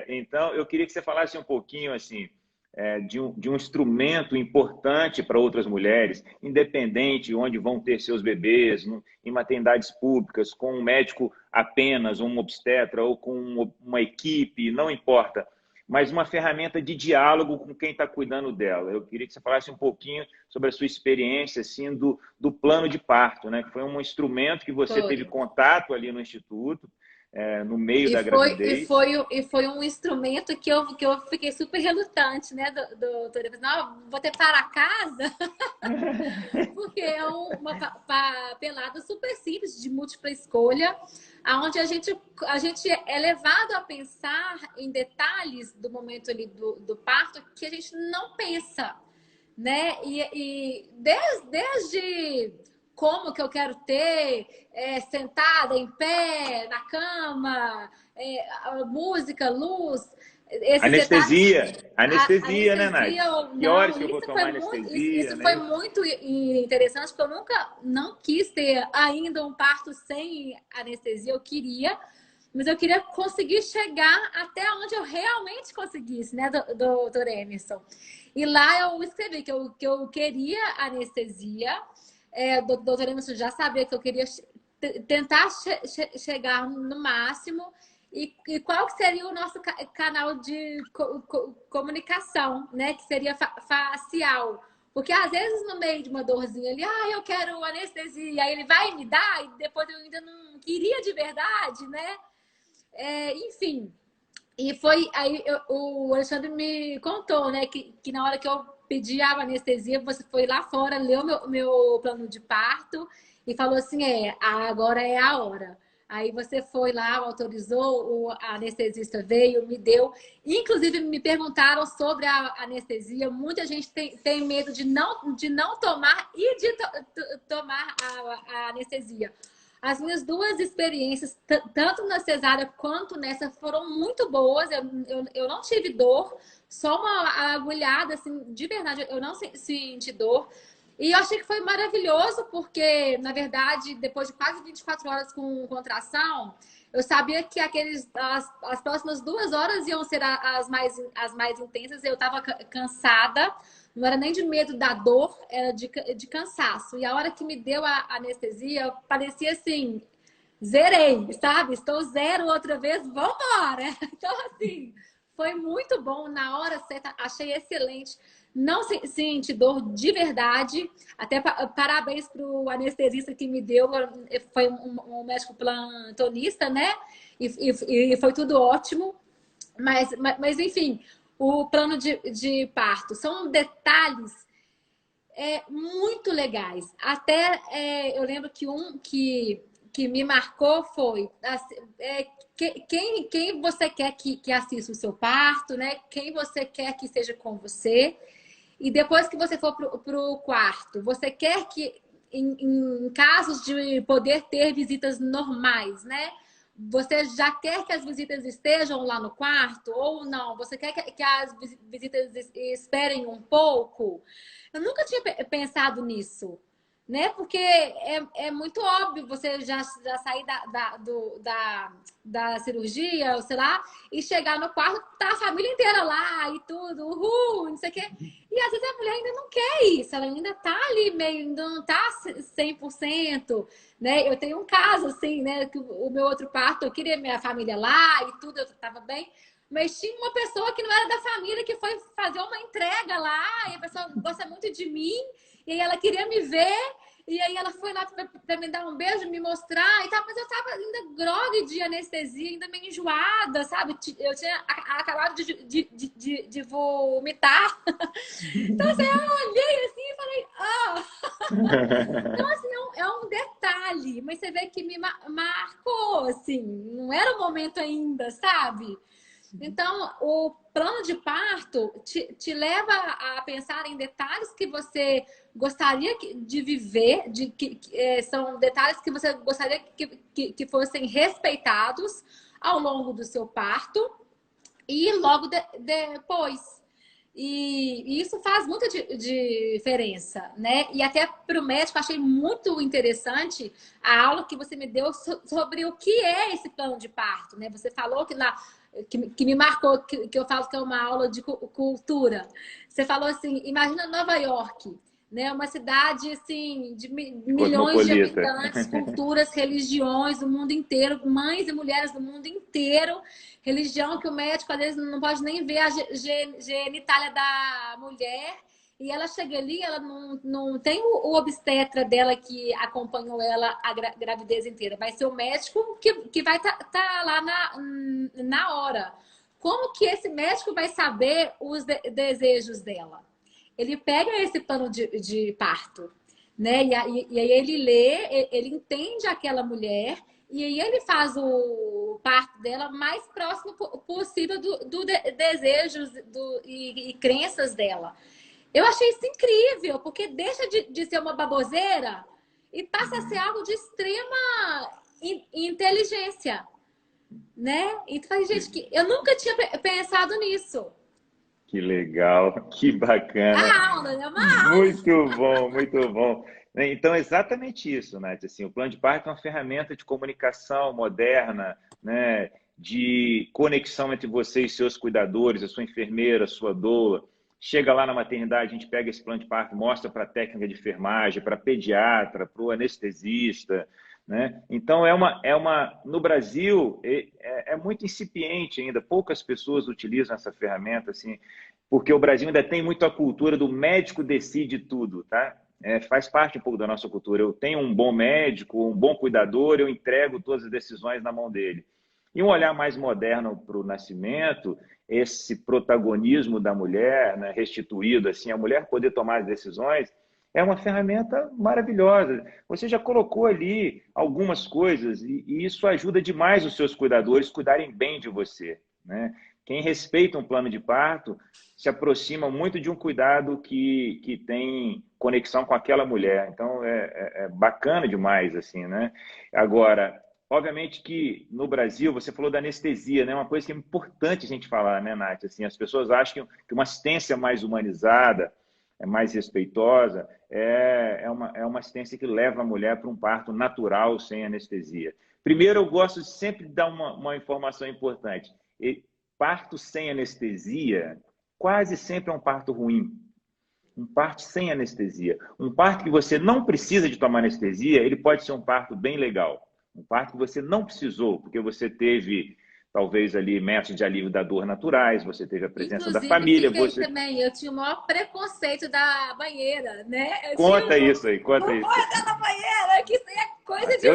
S1: então eu queria que você falasse um pouquinho assim de um instrumento importante para outras mulheres, independente onde vão ter seus bebês, em maternidades públicas, com um médico apenas, um obstetra ou com uma equipe, não importa, mas uma ferramenta de diálogo com quem está cuidando dela. Eu queria que você falasse um pouquinho sobre a sua experiência assim, do plano de parto, né? Que foi um instrumento que você teve
S2: foi.
S1: contato ali no Instituto, no meio
S2: E
S1: da
S2: foi, e
S1: gravidez.
S2: foi, e foi um instrumento que eu fiquei super relutante, né, doutora? Eu falei, não, vou ter para casa, porque é uma pelada super simples, de múltipla escolha, onde a gente é levado a pensar em detalhes do momento ali do parto que a gente não pensa, né? E desde como que eu quero ter, sentada, em pé, na cama, a música, luz, esses detalhes.
S1: Anestesia, anestesia, né, Nath?
S2: Anestesia ou
S1: Que horas
S2: não,
S1: que eu vou
S2: isso foi
S1: tomar
S2: muito, isso,
S1: anestesia,
S2: isso
S1: né?
S2: foi muito interessante, porque eu nunca não quis ter ainda um parto sem anestesia, eu queria, mas eu queria conseguir chegar até onde eu realmente conseguisse, né, doutor Emerson? E lá eu escrevi que eu queria anestesia. O doutor Emerson já sabia que eu queria tentar chegar no máximo. E qual que seria o nosso canal de comunicação, né? Que seria facial. Porque às vezes no meio de uma dorzinha ali, eu quero anestesia, aí ele vai me dar e depois eu ainda não queria de verdade, né? Enfim. E foi aí o Alexandre me contou, né, que na hora que eu pedi a anestesia, você foi lá fora, leu meu plano de parto e falou assim: agora é a hora. Aí você foi lá, autorizou, o anestesista veio, me deu. Inclusive, me perguntaram sobre a anestesia. Muita gente tem medo de não tomar e de tomar a anestesia. As minhas duas experiências, tanto na cesárea quanto nessa, foram muito boas. Eu não tive dor, só uma agulhada, assim, de verdade, eu não senti dor. E eu achei que foi maravilhoso, porque, na verdade, depois de quase 24 horas com contração, eu sabia que as próximas 2 horas iam ser as mais intensas. Eu estava cansada, não era nem de medo da dor, era de cansaço. E a hora que me deu a anestesia, parecia assim, zerei, sabe? Estou zero outra vez, vambora! Então, assim, foi muito bom. Na hora certa, achei excelente. Não senti dor de verdade. Até parabéns para o anestesista que me deu. Foi um médico plantonista, né? E foi tudo ótimo. Mas enfim, o plano de parto são detalhes muito legais. Até eu lembro que que me marcou foi quem você quer que assista o seu parto, né? Quem você quer que esteja com você. E depois que você for para o quarto, você quer que, em casos de poder ter visitas normais, né? Você já quer que as visitas estejam lá no quarto ou não? Você quer que as visitas esperem um pouco? Eu nunca tinha pensado nisso, né? Porque é muito óbvio você já sair da cirurgia, ou sei lá, e chegar no quarto, tá a família inteira lá e tudo, não sei o quê. E às vezes a mulher ainda não quer isso, ela ainda tá ali meio, ainda não tá 100%, né? Eu tenho um caso assim, né, que o meu outro parto, eu queria minha família lá e tudo, eu tava bem, mas tinha uma pessoa que não era da família que foi fazer uma entrega lá, e a pessoa gosta muito de mim, e aí ela queria me ver, e aí ela foi lá pra me dar um beijo, me mostrar e tal, mas eu tava ainda grogue de anestesia, ainda meio enjoada, sabe? Eu tinha acabado de vomitar. Então, assim, eu olhei assim e falei, Então, assim, é um detalhe, mas você vê que me marcou, assim, não era o momento ainda, sabe? Então, o plano de parto te leva a pensar em detalhes que você gostaria de viver, são detalhes que você gostaria que fossem respeitados ao longo do seu parto e logo depois. E isso faz muita diferença, né? E até para o médico, achei muito interessante a aula que você me deu sobre o que é esse plano de parto, né? Você falou que lá, que me marcou, que eu falo que é uma aula de cultura. Você falou assim, imagina Nova York, né? Uma cidade assim de milhões de
S1: Cosmopolita.
S2: habitantes, culturas, religiões do mundo inteiro, mães e mulheres do mundo inteiro, religião que o médico às vezes não pode nem ver a genitália da mulher. E ela chega ali, ela não tem o obstetra dela que acompanhou ela a gravidez inteira. Vai ser o médico que vai tá lá na hora. Como que esse médico vai saber os desejos dela? Ele pega esse plano de parto, né? E aí ele lê, ele entende aquela mulher e aí ele faz o parto dela mais próximo possível do desejos e crenças dela. Eu achei isso incrível, porque deixa de ser uma baboseira e passa a ser algo de extrema inteligência, né? Então, gente, que eu nunca tinha pensado nisso.
S1: Que legal, que bacana.
S2: A aula, né? Uma aula.
S1: Muito bom, muito bom. Né? Então, é exatamente isso, Nath. Assim, o plano de parto é uma ferramenta de comunicação moderna, né? De conexão entre você e seus cuidadores, a sua enfermeira, a sua doula. Chega lá na maternidade, a gente pega esse plano de parto, mostra para a técnica de enfermagem, para a pediatra, para o anestesista, né? Então, no Brasil, é muito incipiente ainda, poucas pessoas utilizam essa ferramenta, assim, porque o Brasil ainda tem muito a cultura do médico decide tudo, tá? Faz parte um pouco da nossa cultura. Eu tenho um bom médico, um bom cuidador, eu entrego todas as decisões na mão dele. E um olhar mais moderno para o nascimento, esse protagonismo da mulher, né, restituído, assim, a mulher poder tomar as decisões, é uma ferramenta maravilhosa. Você já colocou ali algumas coisas e isso ajuda demais os seus cuidadores cuidarem bem de você, né? Quem respeita um plano de parto se aproxima muito de um cuidado que tem conexão com aquela mulher. Então, é bacana demais, assim, né? Agora, obviamente que no Brasil, você falou da anestesia, né? Uma coisa que é importante a gente falar, né, Nath? Assim, as pessoas acham que uma assistência mais humanizada, mais respeitosa, é uma assistência que leva a mulher para um parto natural, sem anestesia. Primeiro, eu gosto de sempre dar uma informação importante. Parto sem anestesia quase sempre é um parto ruim. Um parto sem anestesia. Um parto que você não precisa de tomar anestesia, ele pode ser um parto bem legal. Um parto que você não precisou, porque você teve, talvez, ali métodos de alívio da dor naturais, você teve a presença da família.
S2: Inclusive, também, eu tinha o maior preconceito da banheira, né?
S1: Conta isso aí, conta
S2: não
S1: isso.
S2: Não vou entrar na banheira, que isso aí é coisa de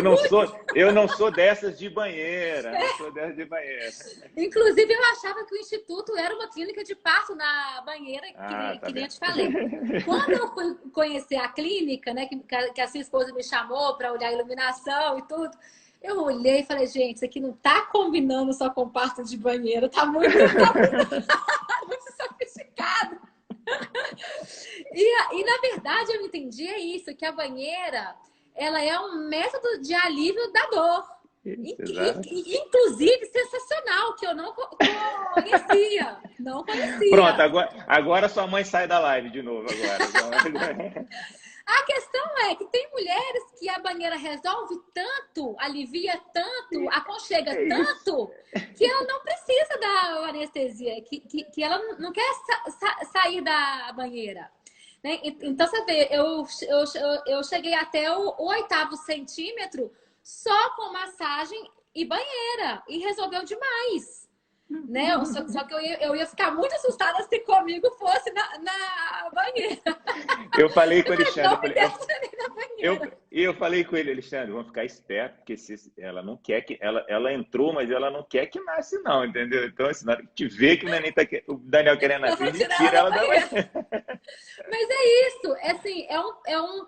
S1: eu não sou dessas de banheira, não sou dessas de banheira.
S2: Inclusive, eu achava que o Instituto era uma clínica de parto na banheira, que nem eu te falei. Quando eu fui conhecer a clínica, né, que a sua esposa me chamou para olhar a iluminação e tudo, eu olhei e falei, gente, isso aqui não tá combinando só com parto de banheiro, tá muito, muito sofisticado. E, na verdade, eu entendi isso, que a banheira, ela é um método de alívio da dor. Inclusive, sensacional, que eu não conhecia. Não conhecia.
S1: Pronto, agora sua mãe sai da live de novo. Agora.
S2: A questão é que tem mulheres que a banheira resolve tanto, alivia tanto, aconchega tanto, que ela não precisa da anestesia, que ela não quer sair da banheira. Né? Então, você vê, eu cheguei até o 8º centímetro só com massagem e banheira, e resolveu demais. Né? Só que eu ia ficar muito assustada se comigo fosse na banheira.
S1: Eu falei com o Alexandre. Eu falei com ele, Alexandre, vamos ficar esperto, porque ela não quer que. Ela entrou, mas ela não quer que nasce, não, entendeu? Então, assim, na hora que te vê que o neném o Daniel querendo nascer, tira ela da banheira.
S2: Mas é isso, assim, é um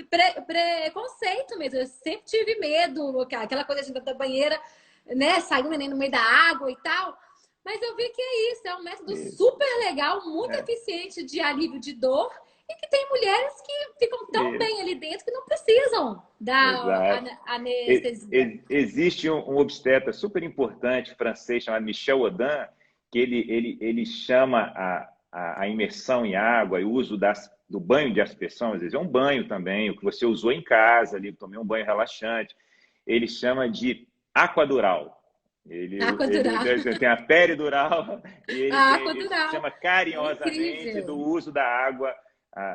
S2: preconceito mesmo. Eu sempre tive medo, aquela coisa da banheira, né? Saiu o neném no meio da água e tal. Mas eu vi que é isso, é um método super legal, muito eficiente de alívio de dor e que tem mulheres que ficam tão bem ali dentro que não precisam da anestesia.
S1: Existe um obstetra super importante francês chamado Michel Audin, que ele chama a imersão em água e o uso do banho de aspersão, às vezes é um banho também, o que você usou em casa, ali, tomei um banho relaxante, ele chama de aquadural. Ele tem a peridural e ele chama carinhosamente do uso da água,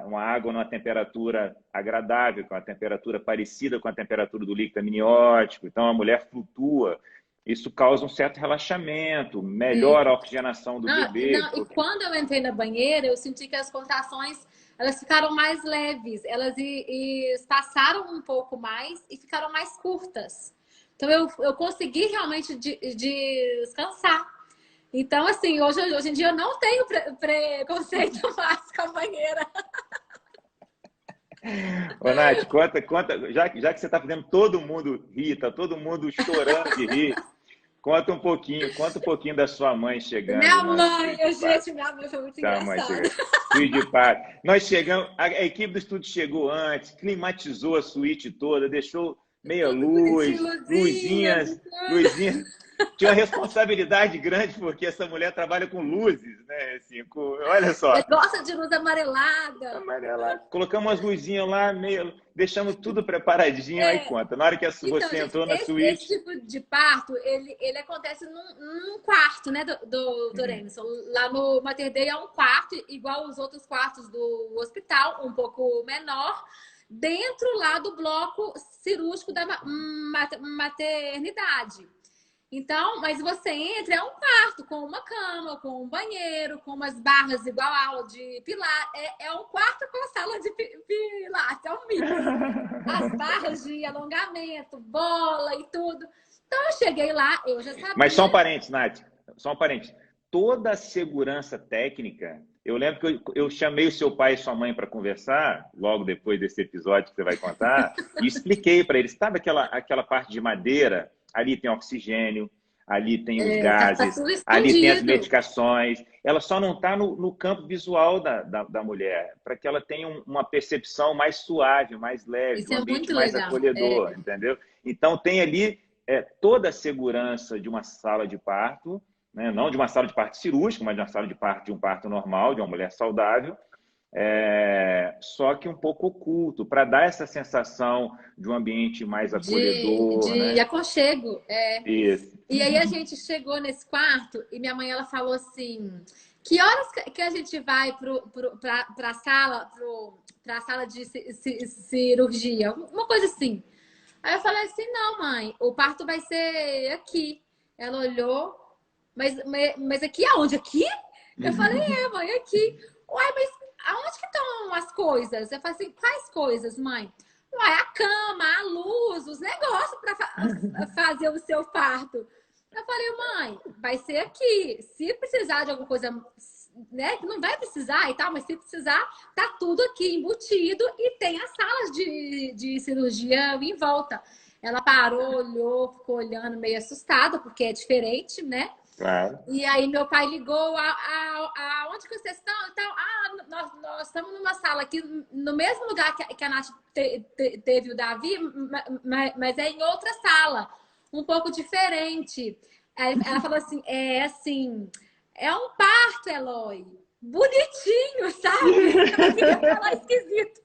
S1: uma água numa temperatura agradável, com a temperatura parecida com a temperatura do líquido amniótico. Então, a mulher flutua. Isso causa um certo relaxamento, melhora a oxigenação do bebê.
S2: E quando eu entrei na banheira, eu senti que as contrações elas ficaram mais leves, elas espaçaram um pouco mais e ficaram mais curtas. Então, eu consegui realmente descansar. Então, assim, hoje em dia eu não tenho preconceito mais com a banheira.
S1: Ô, Nath, conta, já que você está fazendo todo mundo rir, está todo mundo chorando de rir, conta um pouquinho da sua mãe chegando.
S2: Minha mãe foi muito engraçada.
S1: Filho de pai. Nós chegamos, a equipe do estúdio chegou antes, climatizou a suíte toda, deixou
S3: meia
S2: Tudo
S3: luz,
S2: bonitinho, luzinhas.
S3: luzinhas. Tinha uma responsabilidade grande, porque essa mulher trabalha com luzes, né? Assim, olha só.
S2: Ele gosta de luz amarelada.
S3: Amarela. Colocamos umas luzinhas lá, meio, deixamos tudo preparadinho, aí conta. Na hora que
S2: Então,
S3: você
S2: gente,
S3: entrou na
S2: esse
S3: suíte...
S2: tipo de parto, ele acontece num quarto, né, do Emerson. Lá no Mater Dei é um quarto, igual os outros quartos do hospital, um pouco menor, dentro lá do bloco cirúrgico da maternidade. Então, mas você entra, é um quarto com uma cama, com um banheiro, com umas barras igual a aula de pilates. É um quarto com a sala de pilates, é um mix. As barras de alongamento, bola e tudo. Então, eu cheguei lá, eu já sabia.
S3: Mas só um parênteses, Nath, só um parênteses. Toda a segurança técnica, eu lembro que eu chamei o seu pai e sua mãe para conversar, logo depois desse episódio que você vai contar, e expliquei para eles, sabe aquela parte de madeira? Ali tem oxigênio, ali tem os gases,
S2: tudo
S3: ali tem as
S2: escondido.
S3: medicações. Ela só não está no campo visual da mulher, para que ela tenha uma percepção mais suave, mais leve,
S2: Isso
S3: um
S2: é
S3: ambiente
S2: muito
S3: mais
S2: legal.
S3: acolhedor, entendeu? Então, tem ali toda a segurança de uma sala de parto, né? Não de uma sala de parto cirúrgico, mas de uma sala de parto de um parto normal, de uma mulher saudável, só que um pouco oculto, para dar essa sensação de um ambiente mais acolhedor,
S2: De
S3: né?
S2: aconchego.
S3: Isso.
S2: E aí a gente chegou nesse quarto e minha mãe ela falou assim: que horas que a gente vai para a sala de cirurgia? Uma coisa assim. Aí eu falei assim: não, mãe, o parto vai ser aqui. Ela olhou, mas aqui aonde? Aqui? Eu falei: mãe, aqui. Uai, mas aonde que estão as coisas? Eu falei assim: quais coisas, mãe? Uai, a cama, a luz, os negócios para fazer o seu parto. Eu falei: mãe, vai ser aqui. Se precisar de alguma coisa, né, que não vai precisar e tal, mas se precisar, tá tudo aqui embutido e tem as salas de cirurgia em volta. Ela parou, olhou, ficou olhando meio assustada, porque é diferente, né?
S3: Claro.
S2: E aí meu pai ligou, onde que vocês estão? Então, nós estamos numa sala aqui, no mesmo lugar que a Nath teve o Davi, mas é em outra sala, um pouco diferente. Aí ela falou assim, é um parto, Eloy. Bonitinho, sabe? Eu queria falar esquisito.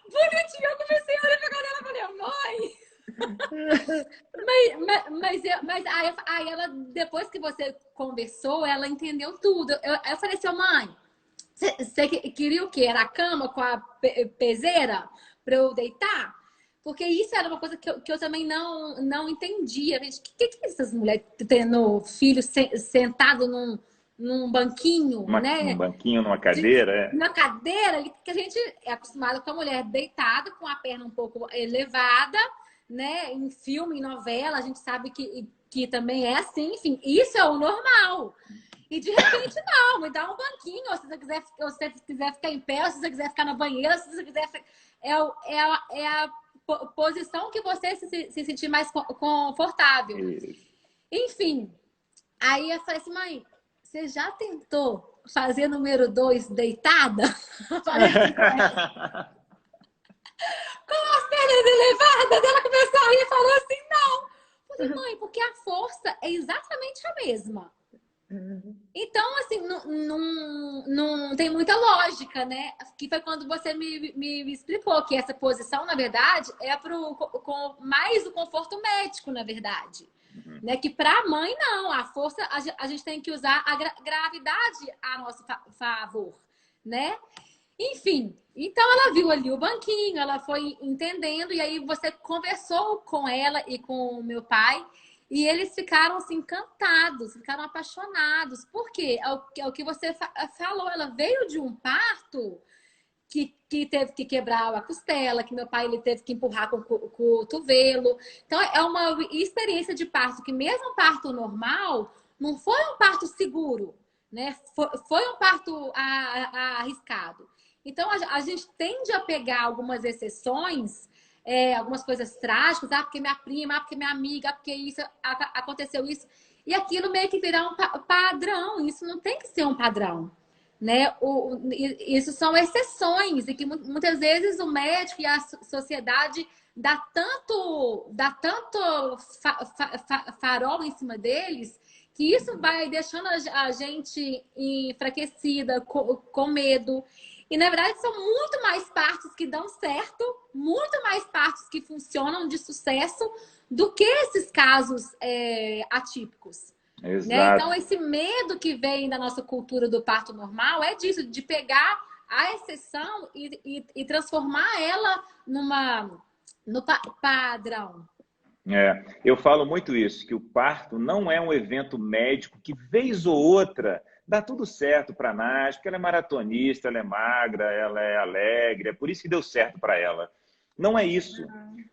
S2: Bonitinho, eu comecei a olhar pra cara dela e falei: mãe... Mas aí ela, depois que você conversou, ela entendeu tudo. Eu falei assim: mãe, você queria o quê? Era a cama com a peseira para eu deitar? Porque isso era uma coisa que eu também não entendia. Gente, que é essas mulheres tendo filho sentado num banquinho, né?
S3: Um banquinho, numa cadeira,
S2: Na cadeira, que a gente é acostumado com a mulher deitada, com a perna um pouco elevada, né? Em filme, em novela, a gente sabe que também é assim, enfim, isso é o normal. E de repente, não, me dá um banquinho, ou se você quiser ficar em pé, ou se você quiser ficar na banheira, se você quiser. É a posição que você se sentir mais confortável. Enfim, aí eu falei assim: mãe, você já tentou fazer número 2 deitada? Falei assim, com as pernas elevadas, ela começou a rir e falou assim: não. Falei: mãe, porque a força é exatamente a mesma. Então, assim, não tem muita lógica, né? Que foi quando você me explicou que essa posição, na verdade, é com mais o conforto médico, na verdade. Né? Que para a mãe, não. A força, a gente tem que usar a gravidade a nosso favor, né? Enfim, então ela viu ali o banquinho, ela foi entendendo, e aí você conversou com ela e com o meu pai, e eles ficaram assim, encantados, ficaram apaixonados. Por quê? É o que você falou, ela veio de um parto que teve que quebrar a costela, que meu pai ele teve que empurrar com o cotovelo. Então, é uma experiência de parto que, mesmo parto normal, não foi um parto seguro, né? Foi um parto arriscado. Então, a gente tende a pegar algumas exceções, algumas coisas trágicas, porque minha prima, porque minha amiga, porque isso aconteceu isso, e aquilo meio que virar um padrão. Isso não tem que ser um padrão, né? Isso são exceções e que muitas vezes o médico e a sociedade dá tanto farol em cima deles que isso vai deixando a gente enfraquecida, com medo. E, na verdade, são muito mais partes que dão certo, muito mais partes que funcionam de sucesso do que esses casos atípicos. Né? Então, esse medo que vem da nossa cultura do parto normal é disso, de pegar a exceção e transformar ela no padrão.
S3: Eu falo muito isso, que o parto não é um evento médico que, vez ou outra, dá tudo certo para a Nath, porque ela é maratonista, ela é magra, ela é alegre, é por isso que deu certo para ela. Não é isso.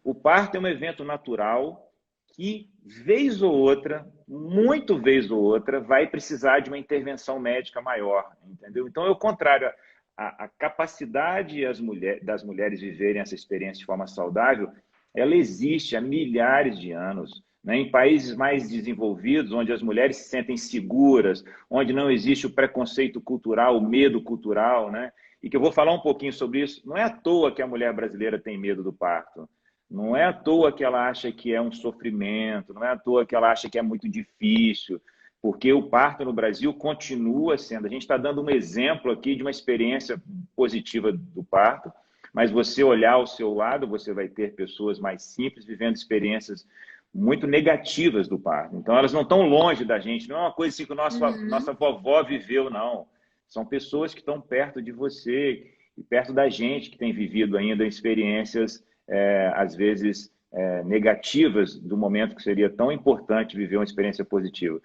S3: O parto é um evento natural que, vez ou outra, muito vez ou outra, vai precisar de uma intervenção médica maior, entendeu? Então, é o contrário. A capacidade das mulheres viverem essa experiência de forma saudável, ela existe há milhares de anos. Né? Em países mais desenvolvidos, onde as mulheres se sentem seguras, onde não existe o preconceito cultural, o medo cultural, né? E que eu vou falar um pouquinho sobre isso. Não é à toa que a mulher brasileira tem medo do parto. Não é à toa que ela acha que é um sofrimento, não é à toa que ela acha que é muito difícil, porque o parto no Brasil continua sendo. A gente está dando um exemplo aqui de uma experiência positiva do parto, mas você olhar ao seu lado, você vai ter pessoas mais simples vivendo experiências muito negativas do parto. Então, elas não estão longe da gente, não é uma coisa assim que nossa vovó viveu, não. São pessoas que estão perto de você e perto da gente que tem vivido ainda experiências, às vezes, negativas do momento que seria tão importante viver uma experiência positiva.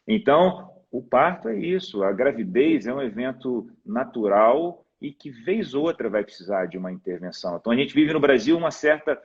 S3: Então, o parto é isso, a gravidez é um evento natural e que, vez ou outra, vai precisar de uma intervenção. Então, a gente vive no Brasil uma certa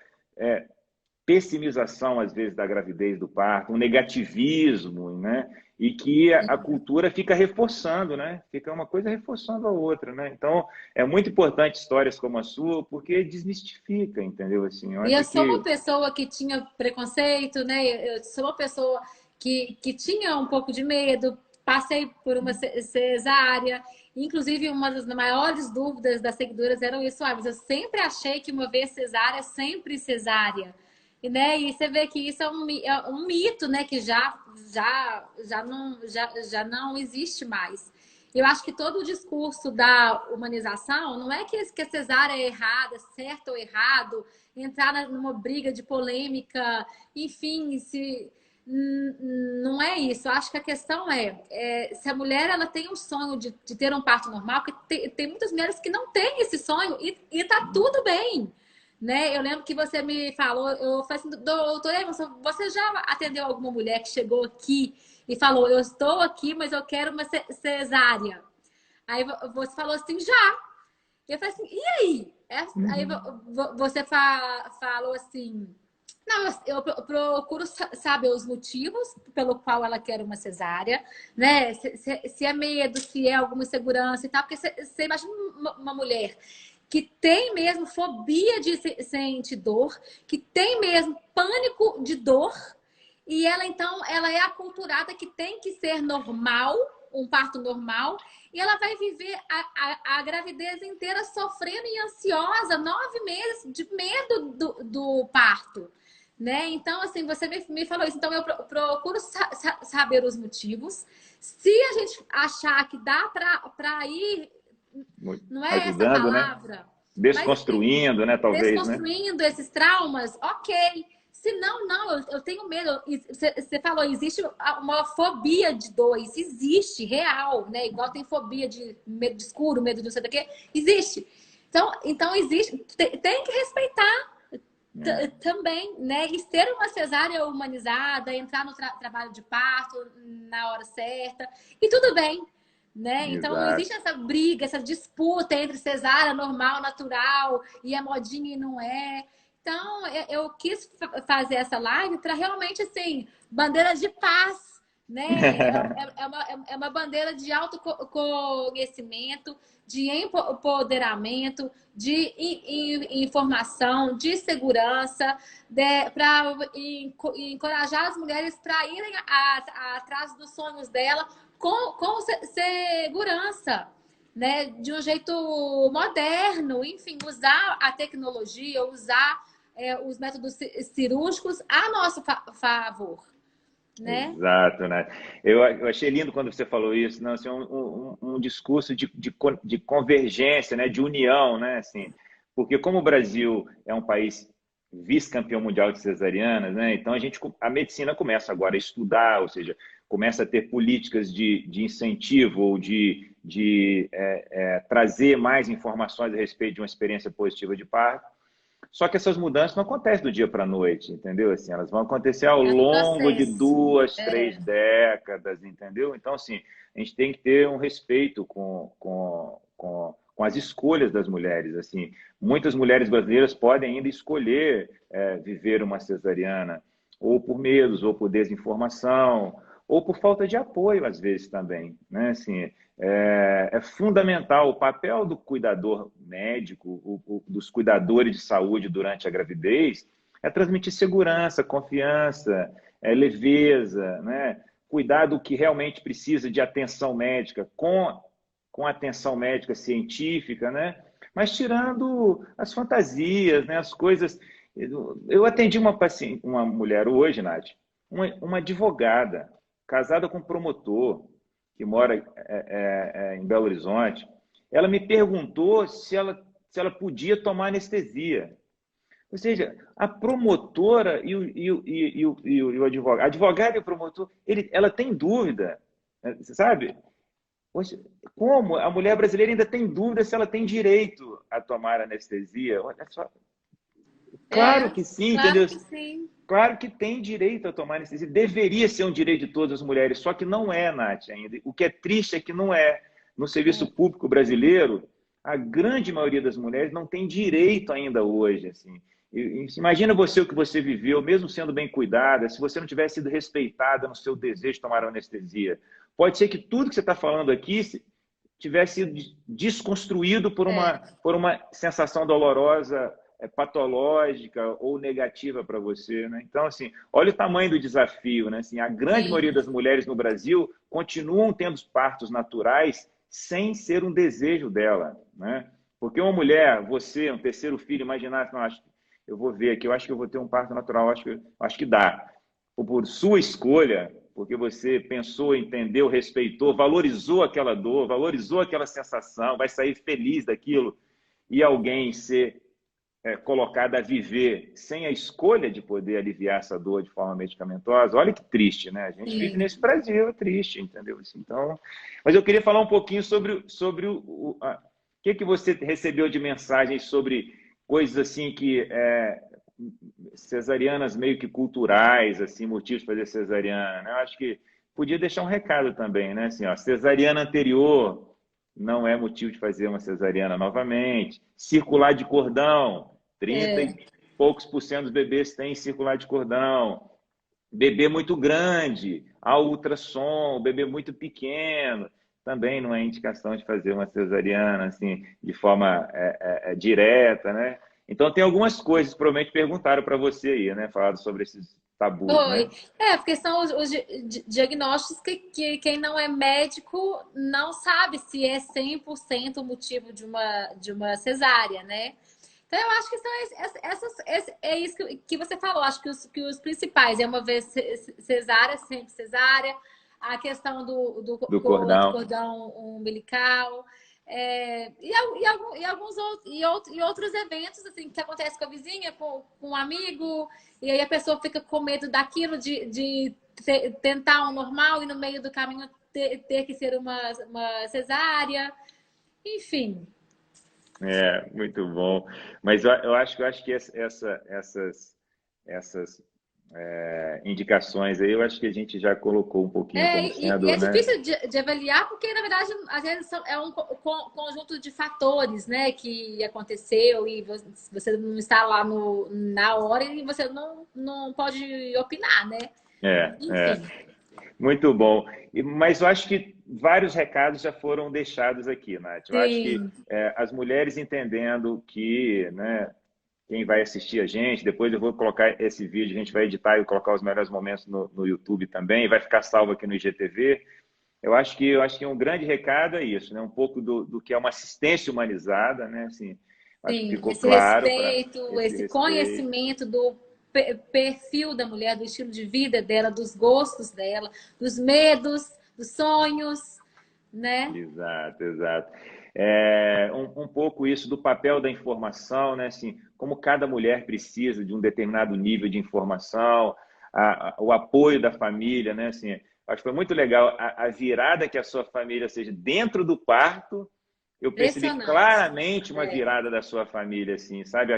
S3: pessimização, às vezes, da gravidez, do parto, um negativismo, né? E que a cultura fica reforçando, né? Fica uma coisa reforçando a outra, né? Então, é muito importante histórias como a sua, porque desmistifica, entendeu? Assim,
S2: eu sou uma pessoa que tinha preconceito, né? Eu sou uma pessoa que tinha um pouco de medo, passei por uma cesárea. Inclusive, uma das maiores dúvidas das seguidoras eram isso. Mas eu sempre achei que uma vez cesárea, sempre cesárea. Né? E você vê que isso é um mito, né? Que já não existe mais. Eu acho que todo o discurso da humanização não é que a cesárea é errada, certo ou errado, entrar numa briga de polêmica, enfim, não é isso. Eu acho que a questão se a mulher ela tem um sonho de ter um parto normal, porque tem muitas mulheres que não têm esse sonho e tá tudo bem. Né? Eu lembro que você me falou, eu falei assim, doutora, você já atendeu alguma mulher que chegou aqui e falou, eu estou aqui, mas eu quero uma cesárea? Aí você falou assim, já. Eu falei assim, e aí? Aí você falou assim, não, eu procuro saber os motivos pelo qual ela quer uma cesárea, né? Se é medo, se é alguma insegurança e tal, porque você imagina uma mulher que tem mesmo fobia de sentir dor, que tem mesmo pânico de dor, e ela, então, ela é aculturada que tem que ser normal, um parto normal, e ela vai viver a gravidez inteira sofrendo e ansiosa, 9 meses de medo do parto. Né? Então, assim, você me falou isso. Então, eu procuro saber os motivos. Se a gente achar que dá para ir... Não é
S3: ajudando,
S2: essa palavra.
S3: Né? Desconstruindo, né? Talvez,
S2: desconstruindo, né? Esses traumas, ok. Se não, eu tenho medo. Você falou, existe uma fobia de dor. Isso existe, real, né? Igual tem fobia de medo de escuro, medo de não sei do que. Existe. Então existe. Tem que respeitar também, né? E ser uma cesárea humanizada, entrar no trabalho de parto na hora certa. E tudo bem. Né? Então, não existe essa briga, essa disputa entre cesárea normal, natural, e a modinha e não é. Então, eu quis fazer essa live para realmente, assim, bandeira de paz, né? É uma bandeira de autoconhecimento, de empoderamento, de informação, de segurança, para encorajar as mulheres para irem atrás dos sonhos dela, com segurança, né, de um jeito moderno, enfim, usar a tecnologia, usar os métodos cirúrgicos a nosso favor, né?
S3: Exato, né? Eu achei lindo quando você falou isso, não, assim, um discurso de convergência, né? De união, né? Assim, porque como o Brasil é um país vice-campeão mundial de cesarianas, né? Então a medicina começa agora a estudar, ou seja, começa a ter políticas de incentivo ou de trazer mais informações a respeito de uma experiência positiva de parto. Só que essas mudanças não acontecem do dia para a noite, entendeu? Assim, elas vão acontecer ao
S2: É um
S3: longo de
S2: processo.
S3: 2, 3 décadas, entendeu? Então, assim, a gente tem que ter um respeito com as escolhas das mulheres. Assim, muitas mulheres brasileiras podem ainda escolher viver uma cesariana, ou por medos, ou por desinformação, ou por falta de apoio, às vezes também, né? Assim, é fundamental o papel do cuidador médico, dos cuidadores de saúde durante a gravidez, é transmitir segurança, confiança, leveza, né? Cuidar do que realmente precisa de atenção médica com atenção médica científica, né? Mas tirando as fantasias, né? As coisas. Eu atendi uma paciente, uma mulher hoje, Nath, uma advogada, casada com um promotor, que mora em Belo Horizonte. Ela me perguntou se ela podia tomar anestesia. Ou seja, a promotora e o advogado, a advogada e o promotor, ela tem dúvida, sabe? Poxa, como a mulher brasileira ainda tem dúvida se ela tem direito a tomar anestesia? Olha só. Claro que sim,
S2: Claro
S3: entendeu?
S2: que sim.
S3: Claro que tem direito a tomar anestesia. Deveria ser um direito de todas as mulheres, só que não é, Nath, ainda. O que é triste é que não é. No serviço público brasileiro, a grande maioria das mulheres não tem direito ainda hoje. Assim. Imagina você o que você viveu, mesmo sendo bem cuidada, se você não tivesse sido respeitada no seu desejo de tomar anestesia. Pode ser que tudo que você está falando aqui tivesse sido desconstruído por uma sensação dolorosa, patológica ou negativa para você, né? Então, assim, olha o tamanho do desafio, né? Assim, a grande
S2: Sim.
S3: maioria das mulheres no Brasil continuam tendo partos naturais sem ser um desejo dela, né? Porque uma mulher, você, um terceiro filho, imaginar, não, eu vou ver aqui, eu acho que eu vou ter um parto natural, acho que dá. Ou por sua escolha, porque você pensou, entendeu, respeitou, valorizou aquela dor, valorizou aquela sensação, vai sair feliz daquilo, e alguém ser colocada a viver sem a escolha de poder aliviar essa dor de forma medicamentosa, olha que triste, né? A gente vive
S2: Sim.
S3: nesse Brasil, é triste, entendeu? Então, mas eu queria falar um pouquinho sobre o que você recebeu de mensagens sobre coisas assim que cesarianas meio que culturais, assim, motivos para fazer cesariana, né? Eu acho que podia deixar um recado também, né? Assim, ó, cesariana anterior não é motivo de fazer uma cesariana novamente. Circular de cordão, 30 e poucos por cento dos bebês têm circular de cordão. Bebê muito grande, a ultrassom, bebê muito pequeno, também não é indicação de fazer uma cesariana assim, de forma direta, né? Então, tem algumas coisas que provavelmente perguntaram para você aí, né? Falaram sobre esses tabus,
S2: Foi.
S3: né?
S2: Porque são os diagnósticos que quem não é médico não sabe se é 100% o motivo de uma cesárea, né? Então, eu acho que são é isso que você falou. Acho que os principais é uma vez cesárea, sempre cesárea, a questão do
S3: Do cordão.
S2: cordão umbilical, e outros eventos assim que acontecem com a vizinha, com um amigo, e aí a pessoa fica com medo daquilo, de tentar um normal e no meio do caminho ter que ser uma cesárea, enfim.
S3: Muito bom. Mas eu acho que essas indicações aí, eu acho que a gente já colocou um pouquinho como
S2: E
S3: sendo,
S2: é
S3: né?
S2: difícil de avaliar porque, na verdade, às vezes é um conjunto de fatores, né, que aconteceu e você não está lá na hora e você não pode opinar, né?
S3: É, é.
S2: Enfim.
S3: Muito bom. Mas eu acho que vários recados já foram deixados aqui, Nath. Eu acho que
S2: Sim.
S3: as mulheres entendendo que, né, quem vai assistir a gente, depois eu vou colocar esse vídeo, a gente vai editar e colocar os melhores momentos no YouTube também, vai ficar salvo aqui no IGTV. eu acho que um grande recado é isso, né? Um pouco do que é uma assistência humanizada, né? Assim, acho que
S2: Sim,
S3: ficou
S2: esse
S3: claro para
S2: respeito,
S3: esse
S2: esse
S3: respeito.
S2: conhecimento do perfil da mulher, do estilo de vida dela, dos gostos dela, dos medos, dos sonhos, né?
S3: Exato, exato. Um pouco isso do papel da informação, né? Assim, como cada mulher precisa de um determinado nível de informação, o apoio da família, né? Assim, acho que foi muito legal a virada que a sua família seja dentro do parto. Eu percebi
S2: Impressionante.
S3: claramente uma
S2: É.
S3: virada da sua família, assim, sabe?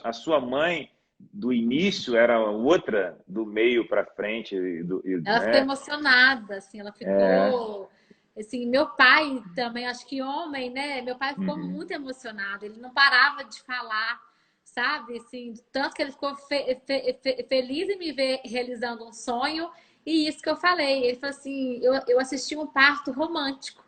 S3: A sua mãe do início era outra do meio para frente,
S2: Ela ficou
S3: né?
S2: emocionada, assim, ela
S3: É,
S2: ficou. Assim, meu pai também, acho que homem, né? Meu pai ficou
S3: uhum.
S2: muito emocionado, ele não parava de falar, sabe? Assim, tanto que ele ficou feliz em me ver realizando um sonho, e isso que eu falei. Ele falou assim: eu assisti um parto romântico,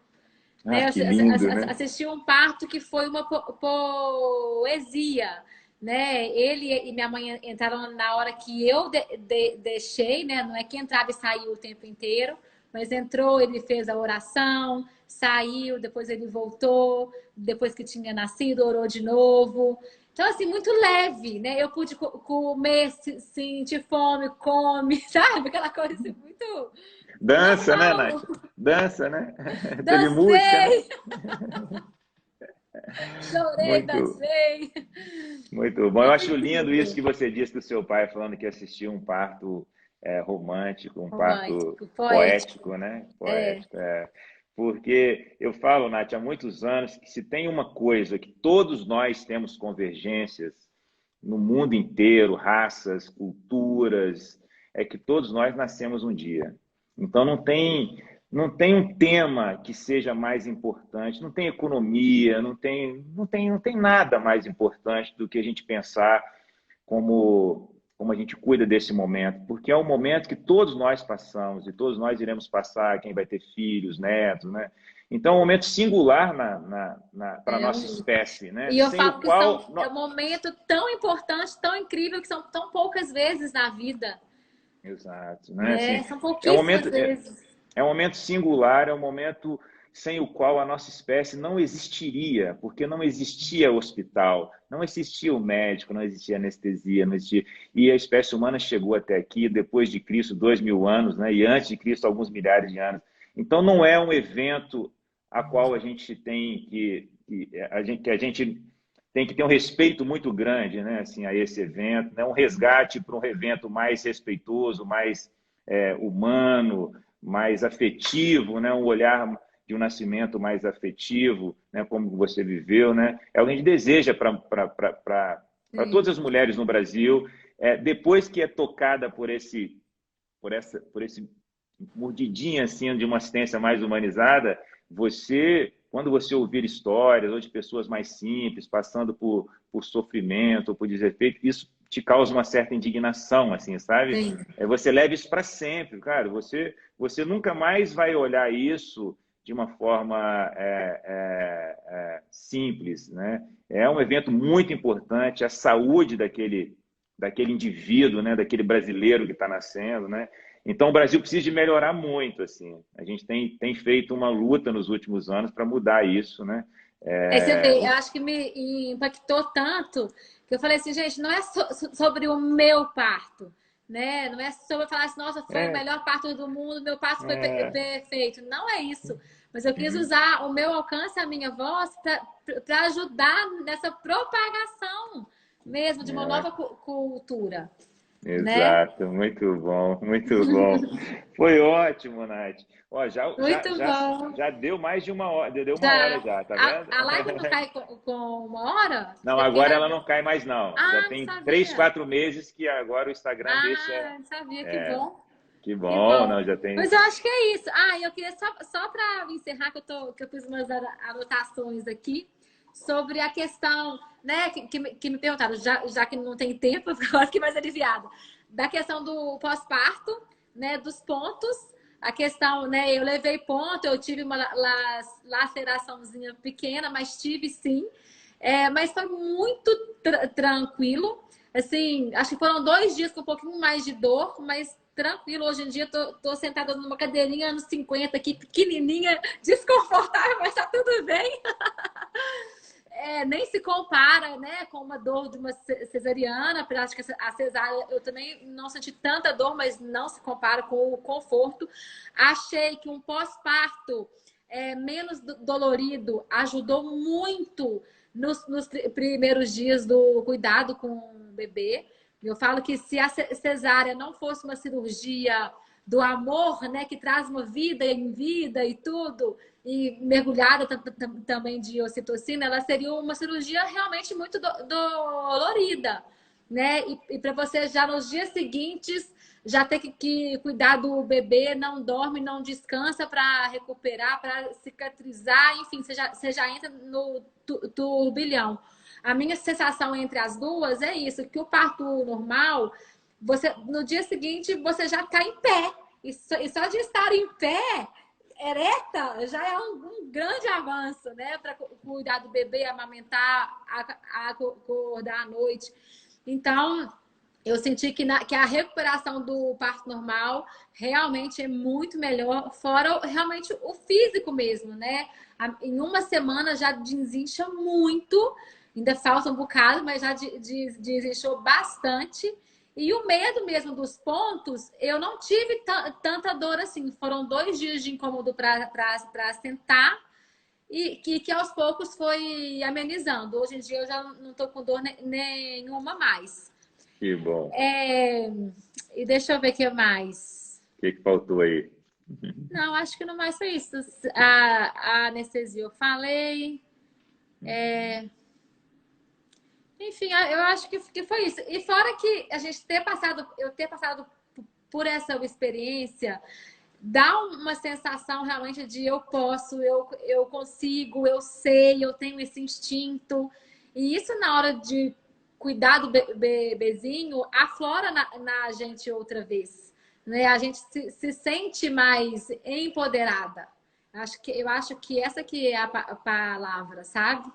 S3: Ah,
S2: né? Eu
S3: que lindo, né?
S2: assisti um parto que foi uma poesia, né? Ele e minha mãe entraram na hora que eu deixei, né? Não é que entrava e saiu o tempo inteiro, mas entrou, ele fez a oração, saiu, depois ele voltou, depois que tinha nascido, orou de novo. Então, assim, muito leve, né? Eu pude comer, sentir fome, come, sabe? Aquela coisa assim, muito
S3: Dança, né,
S2: normal.
S3: Nath? Dança, né? Teve música, né?
S2: Dancei, chorei,
S3: Muito,
S2: dancei.
S3: muito bom. Eu
S2: Foi
S3: acho lindo isso
S2: lindo.
S3: que você disse do seu pai, falando que assistiu um parto romântico, um parto
S2: Romântico, poético.
S3: poético, né?
S2: É,
S3: Poético, é. Porque eu falo, Nath, há muitos anos que se tem uma coisa que todos nós temos convergências no mundo inteiro, raças, culturas, é que todos nós nascemos um dia. Então não tem um tema que seja mais importante, não tem economia, não tem nada mais importante do que a gente pensar como a gente cuida desse momento, porque é um momento que todos nós passamos e todos nós iremos passar, quem vai ter filhos, netos, né? Então, é um momento singular para a
S2: é
S3: nossa
S2: um...
S3: espécie, né?
S2: E eu
S3: Sem o
S2: falo que são,
S3: qual...
S2: é um momento tão importante, tão incrível, que são tão poucas vezes na vida,
S3: Exato, né?
S2: né?
S3: Assim,
S2: São
S3: é um
S2: pouquíssimas
S3: momento,
S2: vezes.
S3: é um momento singular, é um momento sem o qual a nossa espécie não existiria, porque não existia hospital, não existia o médico, não existia anestesia, não existia... E a espécie humana chegou até aqui depois de Cristo, 2000 anos, né? E antes de Cristo, alguns milhares de anos. Então, não é um evento a qual a gente tem que a gente tem que ter um respeito muito grande, né? Assim, a esse evento, né? Um resgate para um evento mais respeitoso, mais humano, mais afetivo, né? Um olhar de um nascimento mais afetivo, né? Como você viveu, né? É o que a gente deseja para todas
S2: Sim.
S3: as mulheres no Brasil. Depois que é tocada por esse mordidinha assim de uma assistência mais humanizada, quando você ouvir histórias ou de pessoas mais simples passando por sofrimento ou por desrespeito, isso te causa uma certa indignação, assim, sabe?
S2: Sim.
S3: Você leva isso para sempre, cara. Você nunca mais vai olhar isso de uma forma simples, né? É um evento muito importante, a saúde daquele indivíduo, né? Daquele brasileiro que está nascendo, né? Então, o Brasil precisa de melhorar muito, assim. A gente tem feito uma luta nos últimos anos para mudar isso, né?
S2: Aí você
S3: É,
S2: vê, eu acho que me impactou tanto que eu falei assim, gente, não é sobre o meu parto, né? Não é sobre falar assim, nossa, foi o
S3: é,
S2: melhor parto do mundo, meu parto foi
S3: é,
S2: perfeito. Não é isso. Mas eu quis
S3: uhum,
S2: usar o meu alcance, a minha voz, para ajudar nessa propagação mesmo de uma nova cultura, né?
S3: exato, muito bom, muito bom. Foi ótimo, Nath. Ó,
S2: Muito bom.
S3: já deu mais de uma hora, deu uma hora
S2: Já,
S3: já, tá vendo?
S2: a live não cai com uma hora?
S3: Não,
S2: É porque
S3: agora
S2: já.
S3: ela não cai mais, não. Já
S2: Ah, não
S3: tem três,
S2: sabia.
S3: 4 meses que agora o Instagram deixa.
S2: Ah, não sabia. Que bom.
S3: Que
S2: Que
S3: bom,
S2: bom.
S3: não, já tem.
S2: Mas eu acho que é isso. Ah, e eu queria só para encerrar, que eu fiz umas anotações aqui sobre a questão, né, que me perguntaram, já que não tem tempo, agora fiquei mais aliviada, da questão do pós-parto, né, dos pontos, a questão, né, eu levei ponto, eu tive uma laceraçãozinha pequena, mas tive sim, mas foi muito tranquilo, assim, acho que foram 2 dias com um pouquinho mais de dor, mas tranquilo. Hoje em dia, tô sentada numa cadeirinha anos 50 aqui, pequenininha, desconfortável, mas tá tudo bem. Nem se compara, né, com uma dor de uma cesariana. Acho que a cesárea, eu também não senti tanta dor, mas não se compara com o conforto. Achei que um pós-parto menos dolorido ajudou muito nos primeiros dias do cuidado com o bebê. Eu falo que se a cesárea não fosse uma cirurgia do amor, né, que traz uma vida em vida e tudo, e mergulhada também de ocitocina, ela seria uma cirurgia realmente muito dolorida, né? E para você já nos dias seguintes já ter que cuidar do bebê, não dorme, não descansa para recuperar, para cicatrizar, enfim, você já entra no turbilhão. A minha sensação entre as duas é isso, que o parto normal, no dia seguinte você já está em pé. E só de estar em pé, ereta, já é um grande avanço, né? Para cuidar do bebê, amamentar, acordar à noite. Então, eu senti que a recuperação do parto normal realmente é muito melhor, fora realmente o físico mesmo, né? Em uma semana já desincha muito, ainda falta um bocado, mas já desinchou bastante. E o medo mesmo dos pontos, eu não tive tanta dor assim. Foram 2 dias de incômodo para sentar e que aos poucos foi amenizando. Hoje em dia eu já não estou com dor nenhuma mais.
S3: Que bom.
S2: E deixa eu ver o que mais.
S3: O que faltou aí?
S2: Não, acho que não mais foi isso. A anestesia eu falei. Enfim, eu acho que foi isso. E fora que eu ter passado por essa experiência, dá uma sensação realmente de eu posso, eu consigo, eu sei, eu tenho esse instinto. E isso na hora de cuidar do bebezinho, aflora na gente outra vez, né? A gente se sente mais empoderada. Eu acho que essa que é a palavra, sabe?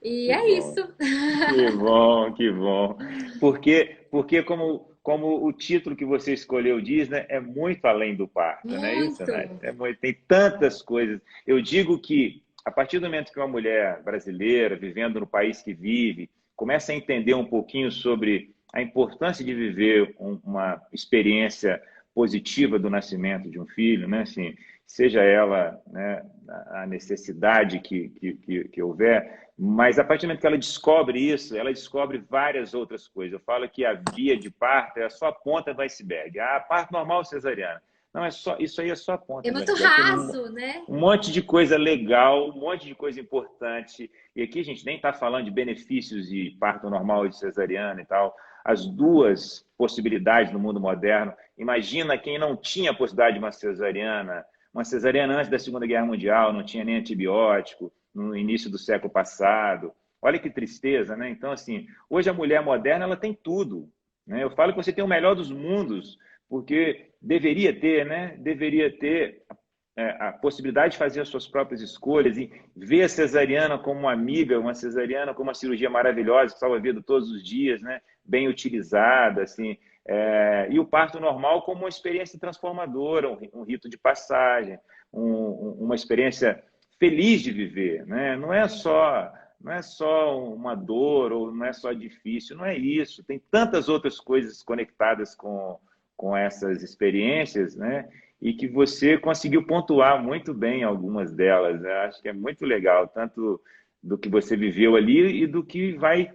S2: E é isso.
S3: Que bom, que bom. Porque como o título que você escolheu diz, né, é muito além do parto, não é isso, né? Tem tantas coisas. Eu digo que a partir do momento que uma mulher brasileira, vivendo no país que vive, começa a entender um pouquinho sobre a importância de viver uma experiência positiva do nascimento de um filho, né? Assim, seja ela, né, a necessidade que houver, mas a partir do momento que ela descobre isso, ela descobre várias outras coisas. Eu falo que a via de parto é só a ponta do iceberg. Ah, parto normal cesariana. Não, isso aí é só a ponta.
S2: É muito raso, né?
S3: Um monte de coisa legal, um monte de coisa importante. E aqui a gente nem está falando de benefícios de parto normal e de cesariana e tal. As duas possibilidades no mundo moderno. Imagina quem não tinha a possibilidade de uma cesariana antes da Segunda Guerra Mundial, não tinha nem antibiótico, no início do século passado. Olha que tristeza, né? Então, assim, hoje a mulher moderna, ela tem tudo, né? Eu falo que você tem o melhor dos mundos, porque deveria ter, né? Deveria ter a possibilidade de fazer as suas próprias escolhas e ver a cesariana como uma amiga, uma cesariana como uma cirurgia maravilhosa que salva a vida todos os dias, né? Bem utilizada, assim. E o parto normal como uma experiência transformadora, um rito de passagem, uma experiência feliz de viver, né? Não é só uma dor ou não é só difícil, não é isso. Tem tantas outras coisas conectadas com essas experiências, né? E que você conseguiu pontuar muito bem algumas delas. Eu acho que é muito legal, tanto do que você viveu ali e do que vai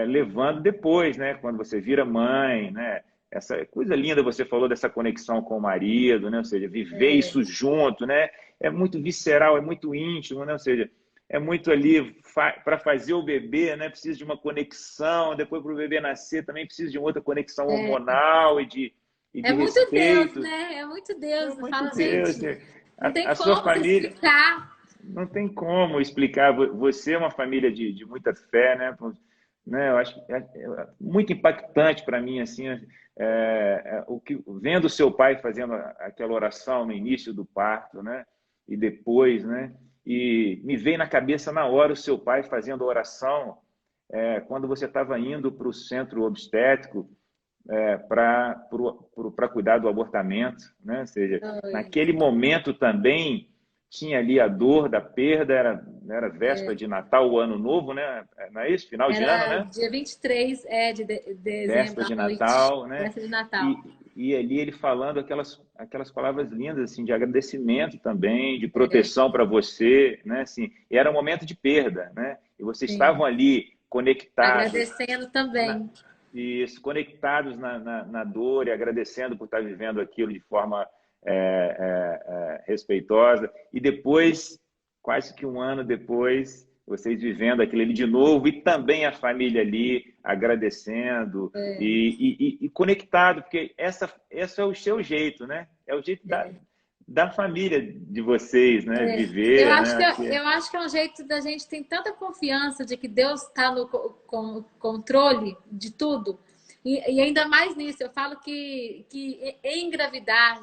S3: levando depois, né? Quando você vira mãe, né? Essa coisa linda, você falou dessa conexão com o marido, né? Ou seja, viver isso junto, né? É muito visceral, é muito íntimo, né? Ou seja, é muito ali para fazer o bebê, né? Precisa de uma conexão, depois para o bebê nascer também precisa de outra conexão hormonal e de
S2: muito
S3: respeito.
S2: Deus, né? É muito Deus.
S3: É muito
S2: Fala,
S3: Deus.
S2: gente, não tem
S3: A
S2: como
S3: sua família
S2: explicar.
S3: não tem como explicar. Você é uma família de muita fé, né? Eu acho muito impactante para mim assim, vendo o seu pai fazendo aquela oração no início do parto, né? E depois, né? E me veio na cabeça na hora o seu pai fazendo a oração quando você estava indo para o centro obstétrico para cuidar do abortamento, né? Ou seja, naquele momento também tinha ali a dor da perda, era véspera de Natal, o Ano Novo, né? Não é isso? Final de ano,
S2: Era
S3: né?
S2: dia 23 de dezembro
S3: Véspera
S2: à
S3: de
S2: noite.
S3: Natal, né?
S2: Véspera de Natal.
S3: E ali ele falando aquelas palavras lindas, assim, de agradecimento também, de proteção para você, né? Assim, e era um momento de perda, né? E vocês estavam ali conectados.
S2: Agradecendo também.
S3: Isso, conectados na dor e agradecendo por estar vivendo aquilo de forma respeitosa. E depois, quase que um ano depois, vocês vivendo aquilo ali de novo e também a família ali agradecendo e conectado, porque esse é o seu jeito, né? É o jeito da família de vocês, né? Viver,
S2: eu acho que é um jeito da gente ter tanta confiança de que Deus está no controle de tudo. E ainda mais nisso, eu falo que engravidar,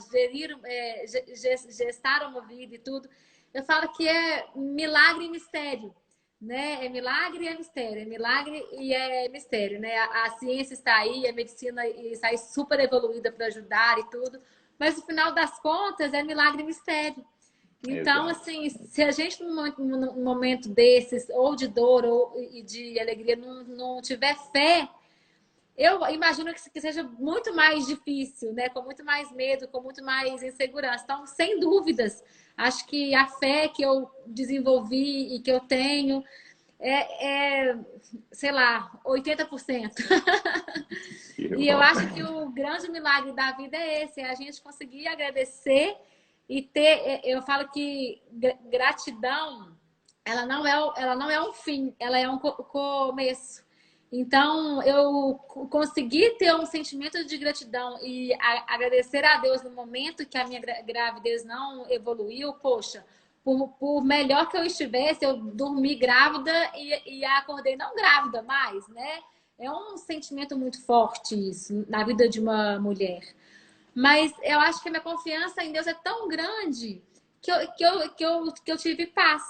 S2: gestar uma vida e tudo, eu falo que é milagre e mistério, né? É milagre e é mistério, é milagre e é mistério, né? A ciência está aí, a medicina está aí super evoluída para ajudar e tudo, mas no final das contas é milagre e mistério. Então, assim, se a gente num momento desses, ou de dor ou de alegria, não tiver fé, eu imagino que seja muito mais difícil, né? Com muito mais medo, com muito mais insegurança. Então, sem dúvidas, acho que a fé que eu desenvolvi e que eu tenho sei lá, 80%. E eu acho que o grande milagre da vida é esse, é a gente conseguir agradecer e ter. Eu falo que gratidão, ela não é um fim, ela é um começo. Então, eu consegui ter um sentimento de gratidão e agradecer a Deus no momento que a minha gravidez não evoluiu. Poxa, por melhor que eu estivesse, eu dormi grávida e acordei não grávida mais, né? É um sentimento muito forte isso na vida de uma mulher. Mas eu acho que a minha confiança em Deus é tão grande que eu tive paz.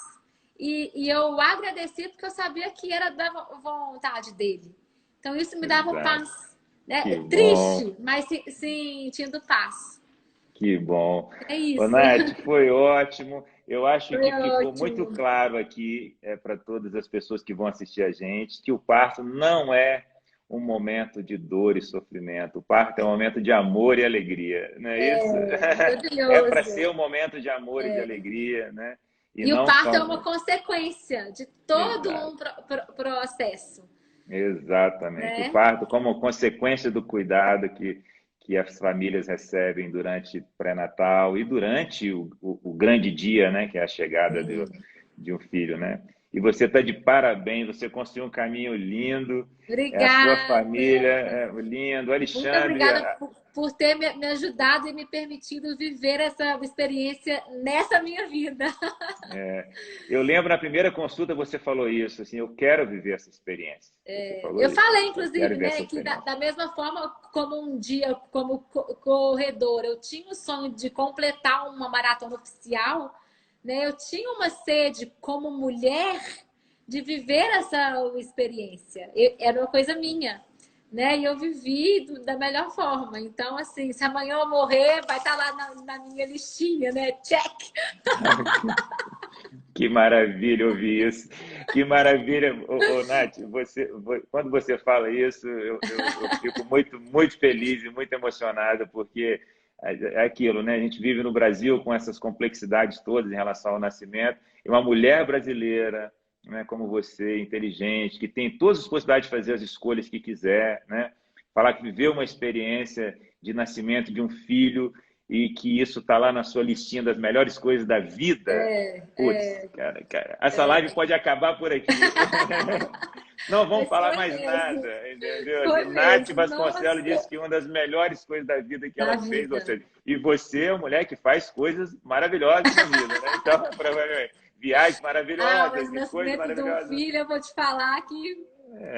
S2: E eu agradeci porque eu sabia que era da vontade dele. Então isso me dava paz. Né? Triste, mas sentindo paz.
S3: Que bom.
S2: É isso.
S3: Ô, Nath, foi ótimo. Eu acho que ficou
S2: ótimo.
S3: muito claro aqui para todas as pessoas que vão assistir a gente que o parto não é um momento de dor e sofrimento. O parto é um momento de amor e alegria, não é isso? É para ser um momento de amor e de alegria, né?
S2: E o parto é uma consequência de todo um processo.
S3: Exatamente. Né? O parto como consequência do cuidado que as famílias recebem durante pré-natal e durante o grande dia, né? Que é a chegada de um filho, né? E você está de parabéns, você construiu um caminho lindo.
S2: Obrigada.
S3: A sua família é lindo. Alexandre.
S2: Muito obrigada por ter me ajudado e me permitido viver essa experiência nessa minha vida.
S3: Eu lembro na primeira consulta você falou isso, assim, eu quero viver essa experiência.
S2: Eu falei, inclusive, né, que da mesma forma como um dia, como corredor, eu tinha o sonho de completar uma maratona oficial, né? Eu tinha uma sede como mulher de viver essa experiência. Era uma coisa minha, né? E eu vivi da melhor forma. Então, assim, se amanhã eu morrer, vai estar lá na minha listinha, né? Check!
S3: Que maravilha ouvir isso. Que maravilha. Nath, quando você fala isso, eu fico muito, muito feliz e muito emocionado, porque é aquilo, né? A gente vive no Brasil com essas complexidades todas em relação ao nascimento, e uma mulher brasileira, né, como você, inteligente, que tem todas as possibilidades de fazer as escolhas que quiser, né? Falar que viveu uma experiência de nascimento de um filho e que isso está lá na sua listinha das melhores coisas da vida. Putz, cara, essa live pode acabar por aqui. Não vamos falar mais nada, entendeu? Nath Vasconcelos disse que uma das melhores coisas da vida que ela fez, ou seja, e você é uma mulher que faz coisas maravilhosas na vida, né? Então, provavelmente, viagens maravilhosas,
S2: mas
S3: coisas maravilhosas.
S2: Do filho, eu vou te falar que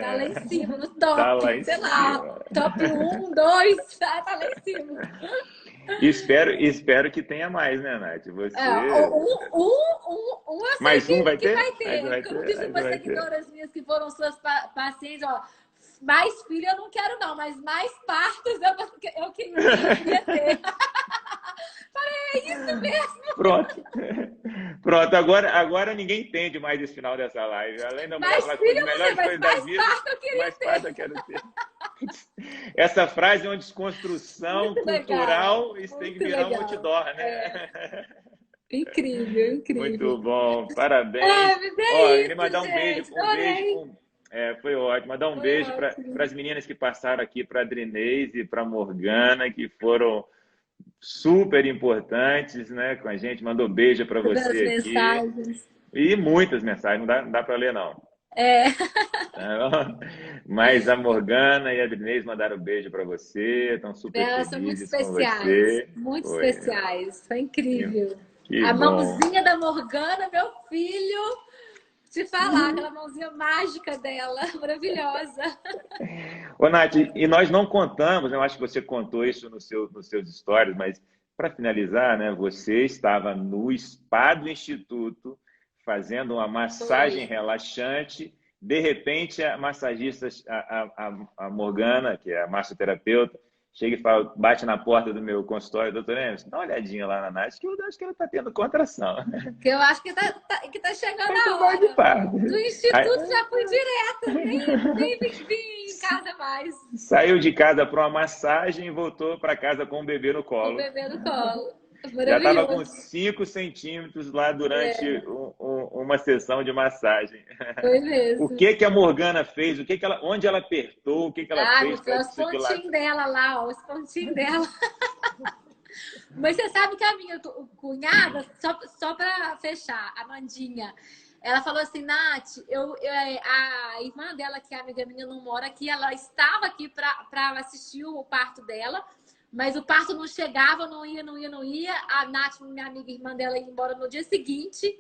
S2: tá lá em cima, no top,
S3: tá lá
S2: sei lá, top 1, 2, tá lá em cima.
S3: Espero que tenha mais, né, Nath? Você...
S2: eu
S3: mais
S2: sei
S3: um vai ter?
S2: Vai ter. Como disse umas seguidoras minhas que foram suas pacientes, ó, mais filho eu não quero não, mas mais partos eu queria ter. Falei, é isso mesmo.
S3: Pronto. Pronto, agora ninguém entende mais esse final dessa live. Além da mulher
S2: Mais
S3: falar
S2: filho
S3: as melhores coisas da
S2: mais
S3: vida,
S2: parto eu queria
S3: mais
S2: ter.
S3: parto eu quero ter. Essa frase é uma desconstrução
S2: Muito
S3: cultural,
S2: legal,
S3: isso tem que
S2: muito
S3: virar um
S2: legal.
S3: outdoor, né?
S2: Incrível, incrível.
S3: Muito bom, parabéns.
S2: É
S3: Ó, eu
S2: isso,
S3: queria mandar um beijo,
S2: gente. Adorei.
S3: foi ótimo. Mandar um
S2: Foi
S3: beijo
S2: ótimo.
S3: para as meninas que passaram aqui, para a Drinês e para a Morgana, que foram super importantes, né, com a gente. Mandou beijo para
S2: Todas as
S3: você aqui.
S2: mensagens.
S3: E muitas mensagens, não dá para ler, não.
S2: É.
S3: Mas a Morgana e a Drinês mandaram beijo para você, estão super
S2: Elas são muito
S3: felizes com
S2: especiais.
S3: você.
S2: Muito
S3: Foi,
S2: especiais. Foi incrível.
S3: que
S2: A
S3: bom.
S2: mãozinha da Morgana, meu filho, te falar, aquela mãozinha mágica dela, maravilhosa.
S3: Ô, Nath, e nós não contamos, eu acho que você contou isso nos seus stories, mas para finalizar, né, você estava no spa do Instituto fazendo uma massagem
S2: Foi.
S3: relaxante, de repente a massagista, a Morgana, que é a massoterapeuta, chega e fala, bate na porta do meu consultório, doutor Emerson, dá uma olhadinha lá na Nath, que eu acho que ela está tendo contração.
S2: Que eu acho que tá chegando
S3: Vai
S2: a
S3: tomar de
S2: hora.
S3: parto.
S2: Do Instituto já fui direto, nem vim em casa mais.
S3: Saiu de casa para uma massagem e voltou para casa com o bebê no
S2: O
S3: colo.
S2: bebê no colo.
S3: Já estava com
S2: Maravilhoso.
S3: 5 centímetros lá durante
S2: É,
S3: uma sessão de massagem.
S2: foi
S3: O
S2: mesmo.
S3: que a Morgana fez? Onde ela apertou? O que ela
S2: Ah,
S3: fez
S2: meu
S3: para
S2: filho, os
S3: isso aqui lá?
S2: pontinhos dela lá, ó, os pontinhos dela. Mas você sabe que a minha cunhada, só para fechar, a Mandinha, ela falou assim, Nath, a irmã dela, que é amiga minha, não mora aqui, ela estava aqui para assistir o parto dela, mas o parto não chegava, não ia. A Nath, minha amiga irmã dela, ia embora no dia seguinte.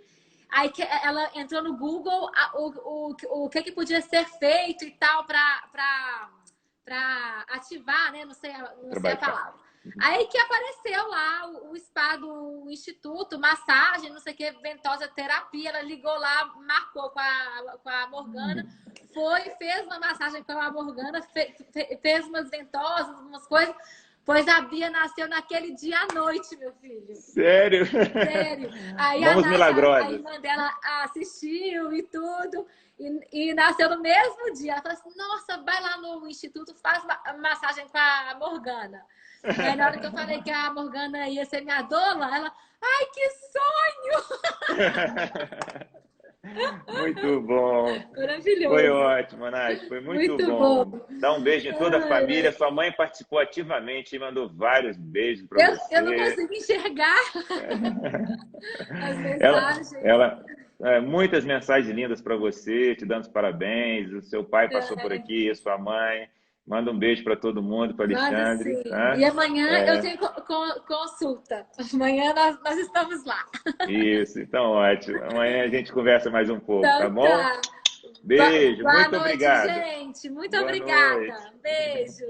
S2: Aí ela entrou no Google o que podia ser feito e tal para ativar, né? Não sei a palavra. Aí que apareceu lá o spa do Instituto, massagem, não sei o que, ventosa terapia. Ela ligou lá, marcou com a Morgana, fez uma massagem com a Morgana, fez umas ventosas, umas coisas. Pois a Bia nasceu naquele dia à noite, meu filho.
S3: Sério?
S2: Sério. Aí
S3: Mãos
S2: a
S3: milagrosas.
S2: irmã dela assistiu e tudo. E nasceu no mesmo dia. Ela falou assim, nossa, vai lá no Instituto, faz massagem com a Morgana. Aí na hora que eu falei que a Morgana ia ser minha doula, ela, ai, que sonho!
S3: Muito bom.
S2: Maravilhoso.
S3: Foi ótimo, Nath. Foi muito bom. Dá um beijo em toda a família. Sua mãe participou ativamente e mandou vários beijos para você.
S2: Eu não consigo enxergar as mensagens.
S3: Muitas mensagens lindas para você, te dando os parabéns. O seu pai passou por aqui, a sua mãe. Manda um beijo para todo mundo, para Alexandre.
S2: Tá? E amanhã eu tenho consulta. Amanhã nós estamos lá.
S3: Isso, então ótimo. Amanhã a gente conversa mais um pouco,
S2: Então,
S3: tá bom? Beijo,
S2: Boa
S3: muito
S2: noite,
S3: obrigado.
S2: gente. Muito
S3: Boa
S2: obrigada.
S3: noite.
S2: Beijo.